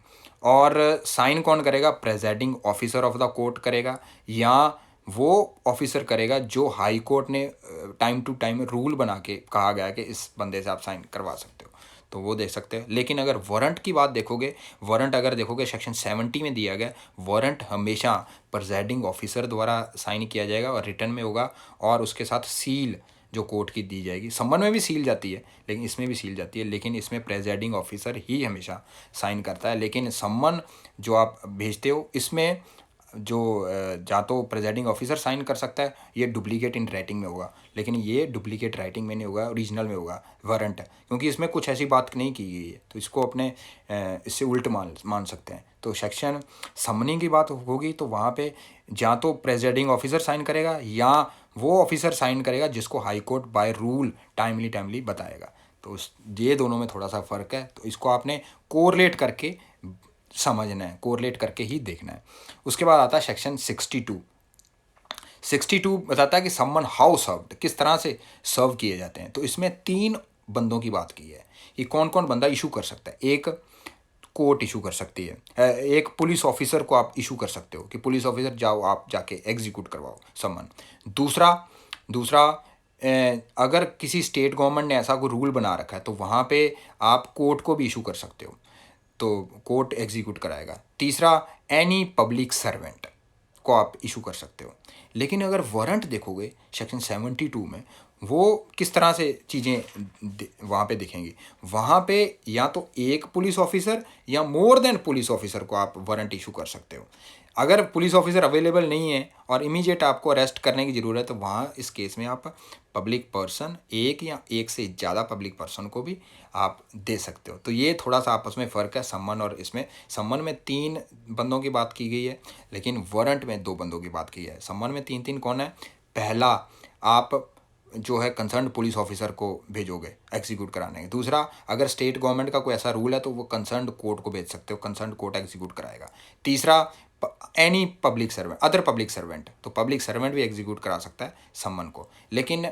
और साइन कौन करेगा, presiding officer of the court करेगा, या वो ऑफिसर करेगा जो हाई कोर्ट ने टाइम टू टाइम रूल बना के कहा गया है कि इस बंदे से आप साइन करवा सकते हो, तो वो देख सकते हैं। लेकिन अगर वारंट की बात देखोगे, वारंट अगर देखोगे सेक्शन 70 में दिया गया, वारंट हमेशा प्रेजाइडिंग ऑफिसर द्वारा साइन किया जाएगा और रिटर्न में होगा, और उसके साथ सील जो कोर्ट की दी जाएगी। समन में भी सील जाती है लेकिन इसमें भी सील जाती है, लेकिन इसमें प्रेजाइडिंग ऑफिसर ही हमेशा साइन करता है। लेकिन समन जो आप भेजते हो इसमें जो या तो प्रेजाइडिंग ऑफिसर साइन कर सकता है, ये डुप्लीकेट इन राइटिंग में होगा, लेकिन ये डुप्लीकेट राइटिंग में नहीं होगा, ओरिजिनल में होगा वारंट, क्योंकि इसमें कुछ ऐसी बात नहीं की गई है, तो इसको अपने इससे उल्ट मान सकते हैं। तो सेक्शन समनिंग की बात होगी तो वहाँ पे या तो प्रेजाइडिंग ऑफिसर साइन करेगा या वो ऑफिसर साइन करेगा जिसको high court by rule timely बताएगा। तो ये दोनों में थोड़ा सा फ़र्क है, तो इसको आपने कोरिलेट करके समझना है, कोरिलेट करके ही देखना है। उसके बाद आता है सेक्शन 62 बताता है कि समन हाउ सर्व्ड, किस तरह से सर्व किए जाते हैं। तो इसमें 3 बंदों की बात की है कि कौन कौन बंदा इशू कर सकता है। एक कोर्ट इशू कर सकती है, एक पुलिस ऑफिसर को आप इशू कर सकते हो कि पुलिस ऑफिसर जाओ आप जाके एग्जीक्यूट करवाओ समन। दूसरा अगर किसी स्टेट गवर्नमेंट ने ऐसा कोई रूल बना रखा है तो वहाँ पे आप कोर्ट को भी इशू कर सकते हो, तो कोर्ट एग्जीक्यूट कराएगा। तीसरा एनी पब्लिक सर्वेंट को आप इशू कर सकते हो। लेकिन अगर वारंट देखोगे सेक्शन 72 में, वो किस तरह से चीज़ें वहाँ पे दिखेंगी, वहाँ पे या तो एक पुलिस ऑफिसर या मोर देन पुलिस ऑफिसर को आप वारंट इशू कर सकते हो। अगर पुलिस ऑफिसर अवेलेबल नहीं है और इमीडिएट आपको अरेस्ट करने की ज़रूरत है तो वहाँ इस केस में आप पब्लिक पर्सन, एक या एक से ज़्यादा पब्लिक पर्सन को भी आप दे सकते हो। तो ये थोड़ा सा आपस में फ़र्क है समन और इसमें। समन में 3 बंदों की बात की गई है लेकिन वारंट में 2 बंदों की बात की है। समन में 3 कौन है, पहला आप जो है कंसर्न पुलिस ऑफिसर को भेजोगे एग्जीक्यूट कराने के। दूसरा अगर स्टेट गवर्नमेंट का कोई ऐसा रूल है तो वो कंसर्न कोर्ट को भेज सकते हो, कंसर्न कोर्ट एग्जीक्यूट कराएगा। तीसरा any public servant, other public servant, तो पब्लिक सर्वेंट भी एग्जीक्यूट करा सकता है समन को। लेकिन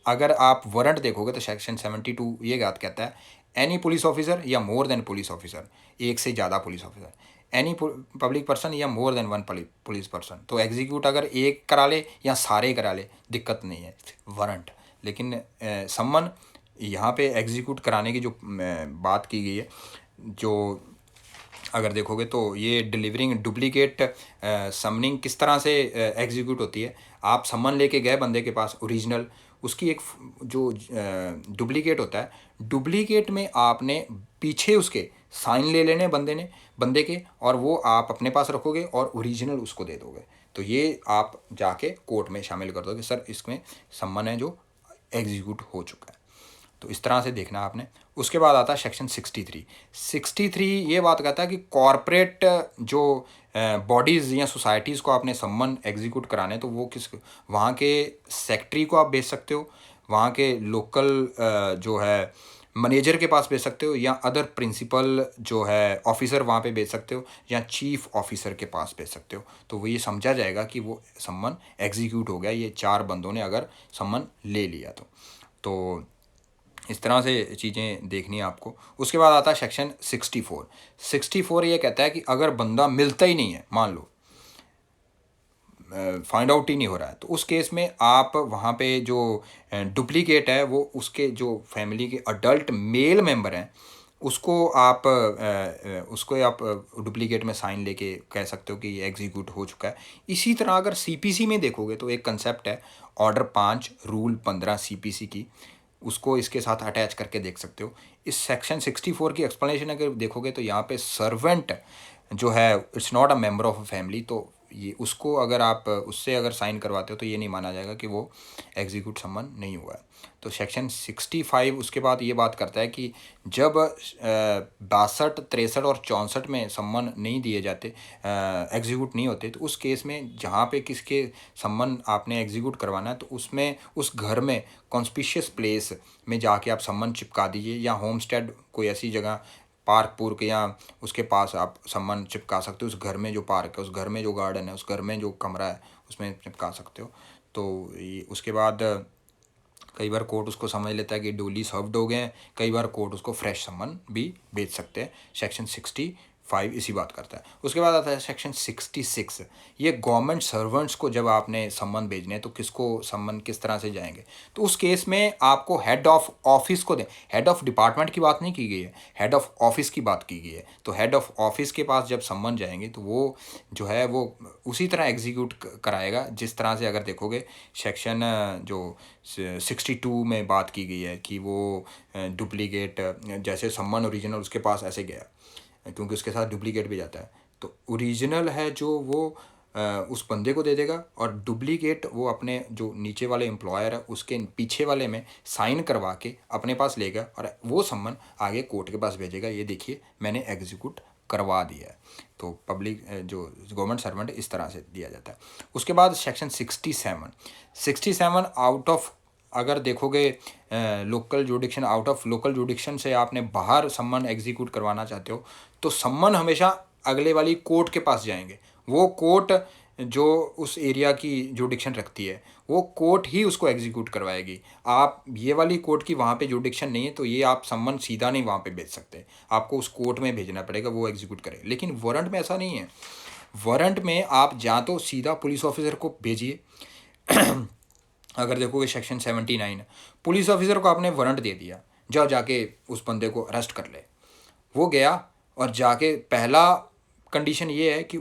अगर आप वारंट देखोगे तो सेक्शन 72 ये बात कहता है एनी पुलिस ऑफिसर या मोर देन पुलिस ऑफिसर, एक से ज़्यादा police officer, any public person या मोर देन 1 पुलिस पर्सन, तो एग्जीक्यूट अगर एक करा ले या सारे करा ले दिक्कत नहीं है वारंट। लेकिन समन यहाँ पे एग्जीक्यूट कराने की जो बात की गई है, जो अगर देखोगे तो ये डिलीवरिंग डुप्लीकेट समनिंग किस तरह से एग्जीक्यूट होती है। आप समन लेके गए बंदे के पास ओरिजिनल, उसकी एक जो डुप्लीकेट होता है, डुप्लीकेट में आपने पीछे उसके साइन ले लेने बंदे के, और वो आप अपने पास रखोगे और ओरिजिनल उसको दे दोगे। तो ये आप जाके कोर्ट में शामिल कर दोगे, सर इसमें सम्मन है जो एग्जीक्यूट हो चुका है। तो इस तरह से देखना आपने। उसके बाद आता है सेक्शन 63 ये बात कहता है कि कॉरपोरेट जो बॉडीज़ या सोसाइटीज़ को आपने सम्मन एग्जीक्यूट कराने, तो वो किस वहाँ के सेक्रेटरी को आप भेज सकते हो, वहाँ के लोकल जो है मैनेजर के पास भेज सकते हो, या अदर प्रिंसिपल जो है ऑफिसर वहाँ पे भेज सकते हो, या चीफ ऑफिसर के पास भेज सकते हो। तो वो ये समझा जाएगा कि वो सम्मन एग्जीक्यूट हो गया, ये 4 बंदों ने अगर सम्मन ले लिया तो इस तरह से चीज़ें देखनी है आपको। उसके बाद आता है सेक्शन 64 ये कहता है कि अगर बंदा मिलता ही नहीं है, मान लो फाइंड आउट ही नहीं हो रहा है, तो उस केस में आप वहाँ पे जो डुप्लीकेट है वो उसके जो फैमिली के अडल्ट मेल मेंबर हैं उसको आप डुप्लीकेट में साइन लेके कह सकते हो कि ये एग्जीक्यूट हो चुका है। इसी तरह अगर सीपीसी में देखोगे तो एक कंसेप्ट है ऑर्डर 5 रूल 15 सीपीसी की, उसको इसके साथ अटैच करके देख सकते हो। इस सेक्शन 64 की एक्सप्लेनेशन अगर देखोगे तो यहाँ पे सर्वेंट जो है it's not a member of a family, तो ये उसको अगर आप उससे अगर साइन करवाते हो तो ये नहीं माना जाएगा कि वो एग्जीक्यूट सम्मन नहीं हुआ है। तो सेक्शन 65 उसके बाद ये बात करता है कि जब 62, 63 और 64 में सम्मन नहीं दिए जाते, एग्जीक्यूट नहीं होते, तो उस केस में जहाँ पे किसके सम्मन आपने एग्जीक्यूट करवाना है तो उसमें उस घर में कॉन्स्पिशियस प्लेस में जाके आप सम्मन चिपका दीजिए, या होम स्टेड कोई ऐसी जगह पार्क पूर्क या उसके पास आप सम्मन चिपका सकते हो। उस घर में जो पार्क है, उस घर में जो गार्डन है, उस घर में जो कमरा है उसमें चिपका सकते हो। तो ये उसके बाद कई बार कोर्ट उसको समझ लेता है कि ड्यूली सर्व्ड हो गए हैं, कई बार कोर्ट उसको फ्रेश सम्मन भी भेज सकते हैं। सेक्शन 65 इसी बात करता है। उसके बाद आता है सेक्शन 66, ये गवर्नमेंट सर्वेंट्स को जब आपने सम्मन भेजने हैं तो किसको सम्मन किस तरह से जाएंगे, तो उस केस में आपको हेड ऑफ ऑफिस को दें। हेड ऑफ डिपार्टमेंट की बात नहीं की गई है, हेड ऑफ ऑफिस की बात की गई है। तो हेड ऑफ ऑफिस के पास जब सम्मन जाएंगे तो वो जो है वो उसी तरह एग्जीक्यूट कराएगा जिस तरह से अगर देखोगे सेक्शन जो 62 में बात की गई है कि वो डुप्लीकेट जैसे सम्मन ओरिजिनल उसके पास ऐसे गया क्योंकि उसके साथ डुप्लीकेट भी जाता है, तो ओरिजिनल है जो वो उस बंदे को दे देगा, और डुप्लीकेट वो अपने जो नीचे वाले एम्प्लॉयर है उसके पीछे वाले में साइन करवा के अपने पास लेगा और वो सम्मन आगे कोर्ट के पास भेजेगा, ये देखिए मैंने एग्जीक्यूट करवा दिया है। तो पब्लिक जो गवर्नमेंट सर्वेंट इस तरह से दिया जाता है। उसके बाद सेक्शन 67 आउट ऑफ अगर देखोगे लोकल जुडिक्शन, आउट ऑफ लोकल जुडिक्शन से आपने बाहर सम्मन एग्जीक्यूट करवाना चाहते हो तो सम्मन हमेशा अगले वाली कोर्ट के पास जाएंगे। वो कोर्ट जो उस एरिया की जुडिक्शन रखती है वो कोर्ट ही उसको एग्जीक्यूट करवाएगी। आप ये वाली कोर्ट की वहाँ पे जुडिक्शन नहीं है तो ये आप सम्मन सीधा नहीं वहाँ पे भेज सकते, आपको उस कोर्ट में भेजना पड़ेगा, वो एग्जीक्यूट करे। लेकिन वारंट में ऐसा नहीं है। वारंट में आप या तो सीधा पुलिस ऑफिसर को भेजिए अगर देखोगे सेक्शन 79 पुलिस ऑफिसर को आपने वारंट दे दिया, जाओ जाके उस बंदे को अरेस्ट कर ले, वो गया और जाके पहला कंडीशन ये है कि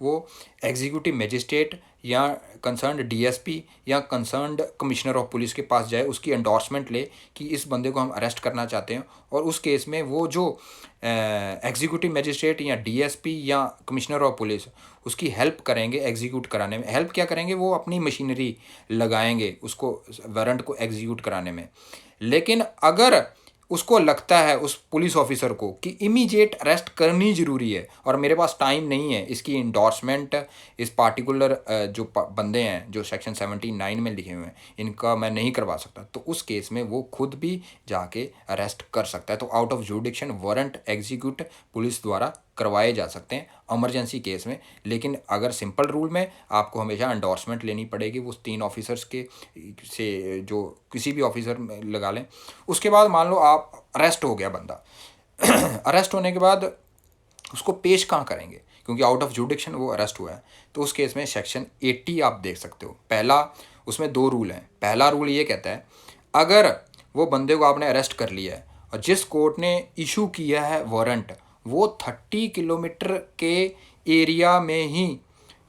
वो एग्जीक्यूटिव मजिस्ट्रेट या कंसर्न्ड डीएसपी या कंसर्न्ड कमिश्नर ऑफ पुलिस के पास जाए, उसकी एंडोर्समेंट ले कि इस बंदे को हम अरेस्ट करना चाहते हैं, और उस केस में वो जो एग्जीक्यूटिव मजिस्ट्रेट या डीएसपी या कमिश्नर ऑफ पुलिस उसकी हेल्प करेंगे एग्जीक्यूट कराने में। हेल्प क्या करेंगे, वो अपनी मशीनरी लगाएंगे उसको वारंट को एग्जीक्यूट कराने में। लेकिन अगर उसको लगता है उस पुलिस ऑफिसर को कि इमीडिएट अरेस्ट करनी ज़रूरी है और मेरे पास टाइम नहीं है, इसकी इंडोर्समेंट इस पार्टिकुलर जो बंदे हैं जो सेक्शन 79 में लिखे हुए हैं इनका मैं नहीं करवा सकता, तो उस केस में वो खुद भी जाके अरेस्ट कर सकता है। तो out of जुडिक्शन warrant execute police द्वारा करवाए जा सकते हैं इमरजेंसी केस में। लेकिन अगर सिंपल रूल में आपको हमेशा एंडोर्समेंट लेनी पड़ेगी वो 3 ऑफिसर्स के से, जो किसी भी ऑफिसर लगा लें। उसके बाद मान लो आप अरेस्ट हो गया बंदा अरेस्ट होने के बाद उसको पेश कहाँ करेंगे, क्योंकि आउट ऑफ जुडिक्शन वो अरेस्ट हुआ है। तो उस केस में सेक्शन 80 आप देख सकते हो। पहला उसमें 2 रूल हैं। पहला रूल ये कहता है अगर वो बंदे को आपने अरेस्ट कर लिया है और जिस कोर्ट ने इशू किया है वारंट वो 30 किलोमीटर के एरिया में ही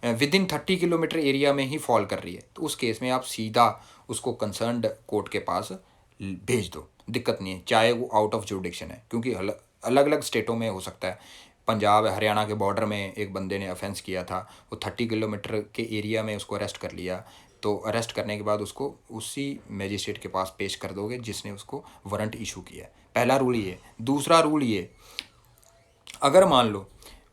विद इन 30 किलोमीटर एरिया में ही फॉल कर रही है, तो उस केस में आप सीधा उसको कंसर्न्ड कोर्ट के पास भेज दो, दिक्कत नहीं है, चाहे वो आउट ऑफ जुरिडिक्शन है, क्योंकि अलग अलग स्टेटों में हो सकता है। पंजाब हरियाणा के बॉर्डर में एक बंदे ने ऑफेंस किया था, वो 30 किलोमीटर के एरिया में उसको अरेस्ट कर लिया, तो अरेस्ट करने के बाद उसको उसी मजिस्ट्रेट के पास पेश कर दोगे जिसने उसको वारंट इशू किया है। पहला रूल ये। दूसरा रूल ये, अगर मान लो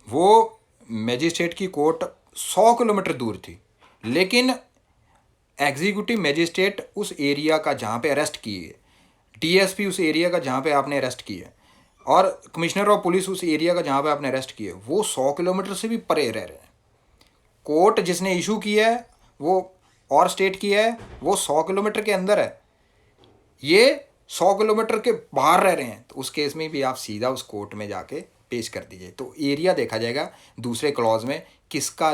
वो मजिस्ट्रेट की कोर्ट 100 किलोमीटर दूर थी, लेकिन एग्जीक्यूटिव मजिस्ट्रेट उस एरिया का जहाँ पे अरेस्ट किए, डीएसपी उस एरिया का जहाँ पे आपने अरेस्ट किया, और कमिश्नर ऑफ पुलिस उस एरिया का जहाँ पे आपने अरेस्ट किया, वो 100 किलोमीटर से भी परे रह रहे हैं। कोर्ट जिसने इशू किया है वो और स्टेट की है, वो 100 किलोमीटर के अंदर है, ये 100 किलोमीटर के बाहर रह रहे हैं, तो उस केस में भी आप सीधा उस कोर्ट में जाके पेश कर दीजिए। तो एरिया देखा जाएगा दूसरे क्लॉज में, किसका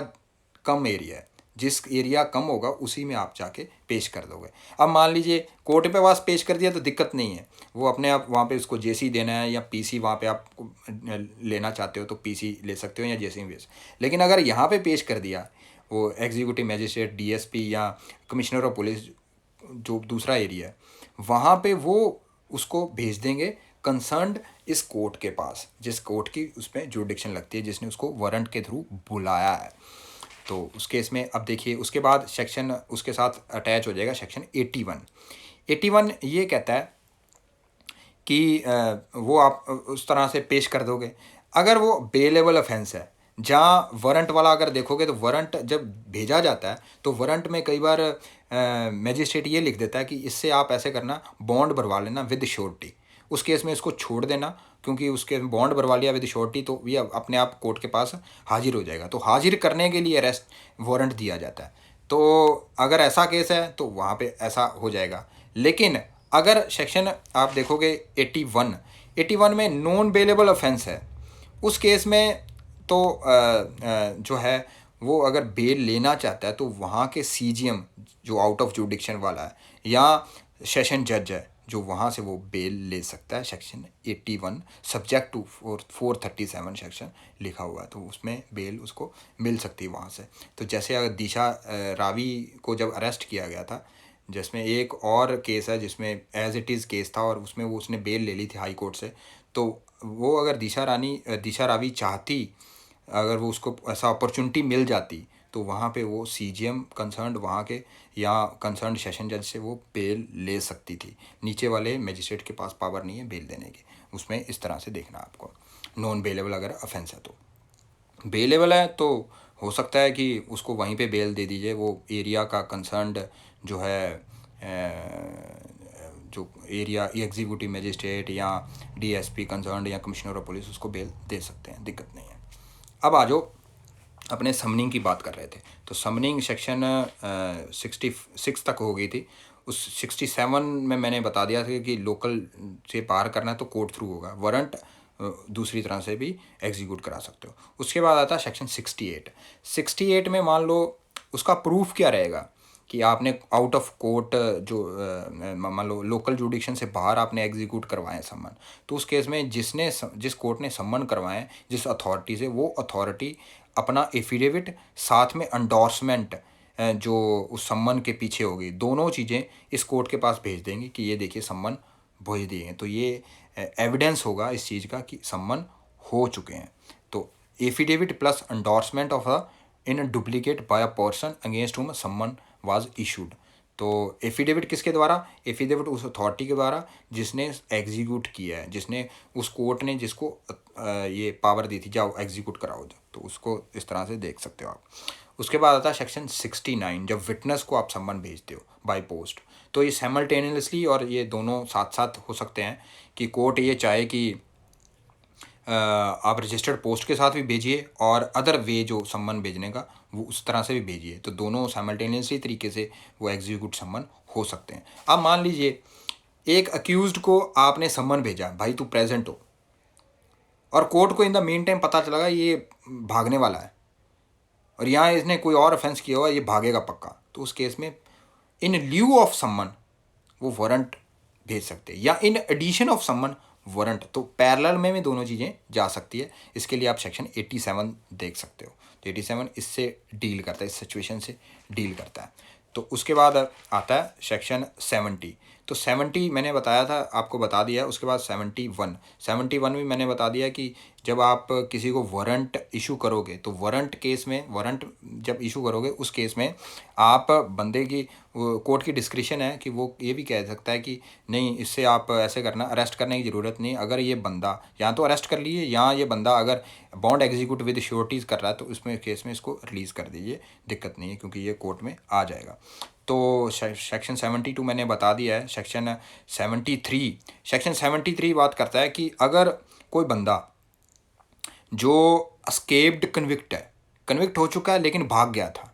कम एरिया है, जिस एरिया कम होगा उसी में आप जाके पेश कर दोगे। अब मान लीजिए कोर्ट पे पास पेश कर दिया तो दिक्कत नहीं है, वो अपने आप वहाँ पे उसको जेसी देना है या पीसी वहाँ पे आप लेना चाहते हो तो पीसी ले सकते हो या जेसी में लेकिन अगर यहाँ पे पेश कर दिया वो एग्जीक्यूटिव मजिस्ट्रेट, डीएसपी या कमिश्नर ऑफ पुलिस जो दूसरा एरिया है, वहाँ पे वो उसको भेज देंगे कंसर्न्ड इस कोर्ट के पास, जिस कोर्ट की उसमें जुरिडिक्शन लगती है, जिसने उसको वारंट के थ्रू बुलाया है। तो उस केस में अब देखिए उसके बाद सेक्शन उसके साथ अटैच हो जाएगा सेक्शन 81। 81 ये कहता है कि वो आप उस तरह से पेश कर दोगे अगर वो बेलेबल ऑफेंस है, जहाँ वारंट वाला अगर देखोगे तो वारंट जब भेजा जाता है तो वारंट में कई बार मजिस्ट्रेट ये लिख देता है कि इससे आप ऐसे करना, बॉन्ड भरवा लेना विद श्योरिटी। उस केस में इसको छोड़ देना, क्योंकि उसके बॉन्ड भरवा लिया विद श्योरिटी तो ये अपने आप कोर्ट के पास हाजिर हो जाएगा। तो हाजिर करने के लिए अरेस्ट वारंट दिया जाता है। तो अगर ऐसा केस है तो वहाँ पे ऐसा हो जाएगा। लेकिन अगर सेक्शन आप देखोगे 81 में नॉन बेलेबल ऑफेंस है, उस केस में तो जो है वो अगर बेल लेना चाहता है तो वहाँ के सीजीएम जो आउट ऑफ जुरिडिक्शन वाला है या सेशन जज है जो वहाँ से वो बेल ले सकता है। सेक्शन 81 सब्जेक्ट टू 437 सेक्शन लिखा हुआ है, तो उसमें बेल उसको मिल सकती है वहाँ से। तो जैसे अगर दिशा रावी को जब अरेस्ट किया गया था, जिसमें एक और केस है जिसमें एज इट इज़ केस था और उसमें वो उसने बेल ले ली थी हाई कोर्ट से, तो वो अगर दिशा रावी चाहती, अगर वो उसको ऐसा अपॉर्चुनिटी मिल जाती तो वहाँ पे वो सीजीएम कंसर्न्ड वहाँ के या कंसर्न्ड सेशन जज से वो बेल ले सकती थी। नीचे वाले मजिस्ट्रेट के पास पावर नहीं है बेल देने की। उसमें इस तरह से देखना आपको, नॉन बेलेबल अगर ऑफेंस है। तो बेलेबल है तो हो सकता है कि उसको वहीं पे बेल दे दीजिए, वो एरिया का कंसर्न्ड जो है जो एरिया एग्जीक्यूटिव मजिस्ट्रेट या डीएसपी कंसर्न्ड या कमिश्नर ऑफ पुलिस उसको बेल दे सकते हैं, दिक्कत नहीं है। अब आ जाओ अपने समनिंग की बात कर रहे थे, तो समनिंग सेक्शन 66 तक हो गई थी। उस 67 में मैंने बता दिया था कि लोकल से पार करना है तो कोर्ट थ्रू होगा, वारंट दूसरी तरह से भी एग्जीक्यूट करा सकते हो। उसके बाद आता है सेक्शन 68 में मान लो उसका प्रूफ क्या रहेगा कि आपने आउट ऑफ कोर्ट जो मान लो लोकल जुडिक्शन से बाहर आपने एग्जीक्यूट करवाएं सम्मन, तो उस केस में जिस कोर्ट ने सम्मन करवाएं जिस अथॉरिटी से, वो अथॉरिटी अपना एफिडेविट साथ में एंडोर्समेंट जो उस सम्मन के पीछे होगी, दोनों चीज़ें इस कोर्ट के पास भेज देंगी कि ये देखिए सम्मन भेज दिए हैं। तो ये एविडेंस होगा इस चीज़ का कि सम्मन हो चुके हैं। तो affidavit plus endorsement of a in duplicate by a person against whom summons was issued. तो एफिडेविट किसके द्वारा? एफिडेविट उस अथॉरिटी के द्वारा जिसने एग्जीक्यूट किया है, जिसने उस कोर्ट ने जिसको ये पावर दी थी जाओ एग्जीक्यूट कराओ, तो उसको इस तरह से देख सकते हो आप। उसके बाद आता है सेक्शन 69, जब विटनेस को आप सम्मन भेजते हो बाय पोस्ट। तो ये साइमल्टेनियसली और ये दोनों साथ साथ हो सकते हैं कि कोर्ट ये चाहे कि आप रजिस्टर्ड पोस्ट के साथ भी भेजिए और अदर वे जो सम्मन भेजने का वो उस तरह से भी भेजिए, तो दोनों साइमल्टेनियसली तरीके से वो एग्जीक्यूट सम्मन हो सकते हैं। अब मान लीजिए एक अक्यूज्ड को आपने सम्मन भेजा, भाई तू प्रेजेंट हो, और कोर्ट को इन द मीन टाइम पता चला ये भागने वाला है और यहाँ इसने कोई और ऑफेंस किया हुआ, ये भागेगा पक्का, तो उस केस में इन ल्यू ऑफ सम्मन वो वारंट भेज सकते हैं या इन एडिशन ऑफ सम्मन वारंट। तो पैरेलल में भी दोनों चीज़ें जा सकती है। इसके लिए आप सेक्शन 87 देख सकते हो। तो 87 इससे डील करता है, इस सिचुएशन से डील करता है। तो उसके बाद आता है सेक्शन 70। तो 70 मैंने बताया था, आपको बता दिया है। उसके बाद 71 भी मैंने बता दिया कि जब आप किसी को वारंट इशू करोगे तो वारंट केस में, वारंट जब इशू करोगे उस केस में आप बंदे की, कोर्ट की डिस्क्रिप्शन है कि वो ये भी कह सकता है कि नहीं, इससे आप ऐसे करना, अरेस्ट करने की ज़रूरत नहीं। अगर ये बंदा या तो अरेस्ट कर लीजिए, या ये बंदा अगर बॉन्ड एग्जीक्यूट विद श्योरिटीज़ कर रहा है तो उसमें केस में इसको रिलीज़ कर दीजिए, दिक्कत नहीं है, क्योंकि ये कोर्ट में आ जाएगा। तो सेक्शन 72 मैंने बता दिया है। सेक्शन 73 बात करता है कि अगर कोई बंदा जो अस्केप्ड कन्विक्ट हो चुका है लेकिन भाग गया था,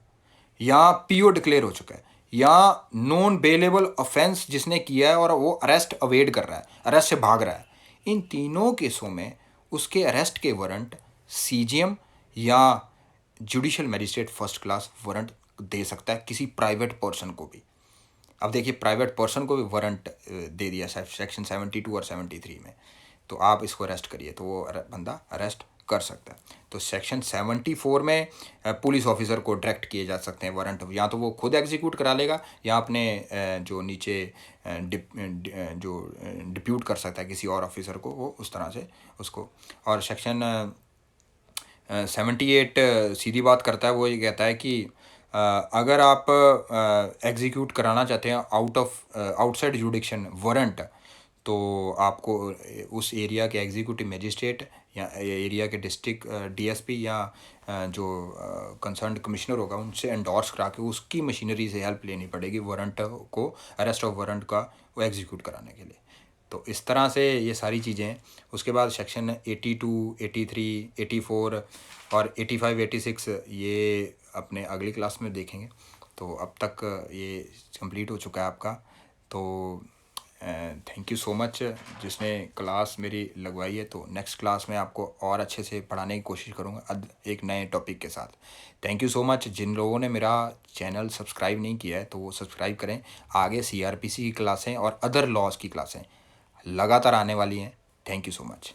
या पीओ डिक्लेयर हो चुका है, या नॉन बेलेबल ऑफेंस जिसने किया है और वो अरेस्ट अवेड कर रहा है, अरेस्ट से भाग रहा है, इन तीनों केसों में उसके अरेस्ट के वारंट सीजीएम या judicial magistrate first class warrant दे सकता है किसी प्राइवेट पर्सन को भी। अब देखिए, प्राइवेट पर्सन को भी वारंट दे दिया सेक्शन 72 और 73 में, तो आप इसको अरेस्ट करिए, तो वो बंदा अरेस्ट कर सकता है। तो सेक्शन 74 में पुलिस ऑफिसर को डायरेक्ट किए जा सकते हैं वारंट, या तो वो खुद एग्जीक्यूट करा लेगा, या अपने जो नीचे जो डिप्यूट कर सकता है किसी और ऑफिसर को, वो उस तरह से उसको। और सेक्शन 78 सीधी बात करता है, वो ये कहता है कि अगर आप एग्जीक्यूट कराना चाहते हैं आउटसाइड जुडिक्शन वारंट, तो आपको उस एरिया के एग्जीक्यूटिव मजिस्ट्रेट या एरिया के डिस्ट्रिक्ट डीएसपी या जो कंसर्न्ड कमिश्नर होगा उनसे एंडोर्स करा के उसकी मशीनरी से हेल्प लेनी पड़ेगी वारंट को, अरेस्ट ऑफ वारंट का वो एग्जीक्यूट कराने के लिए। तो इस तरह से ये सारी चीज़ें हैं। उसके बाद सेक्शन 82, 83, 84 और 85, 86 ये अपने अगली क्लास में देखेंगे। तो अब तक ये कंप्लीट हो चुका है आपका। तो थैंक यू सो मच जिसने क्लास मेरी लगवाई है। तो नेक्स्ट क्लास में आपको और अच्छे से पढ़ाने की कोशिश करूँगा एक नए टॉपिक के साथ। Thank you so much. जिन लोगों ने मेरा चैनल सब्सक्राइब नहीं किया है तो वो सब्सक्राइब करें। आगे सीआरपीसी की क्लासें और अदर लॉज की क्लासें लगातार आने वाली हैं। Thank you so much.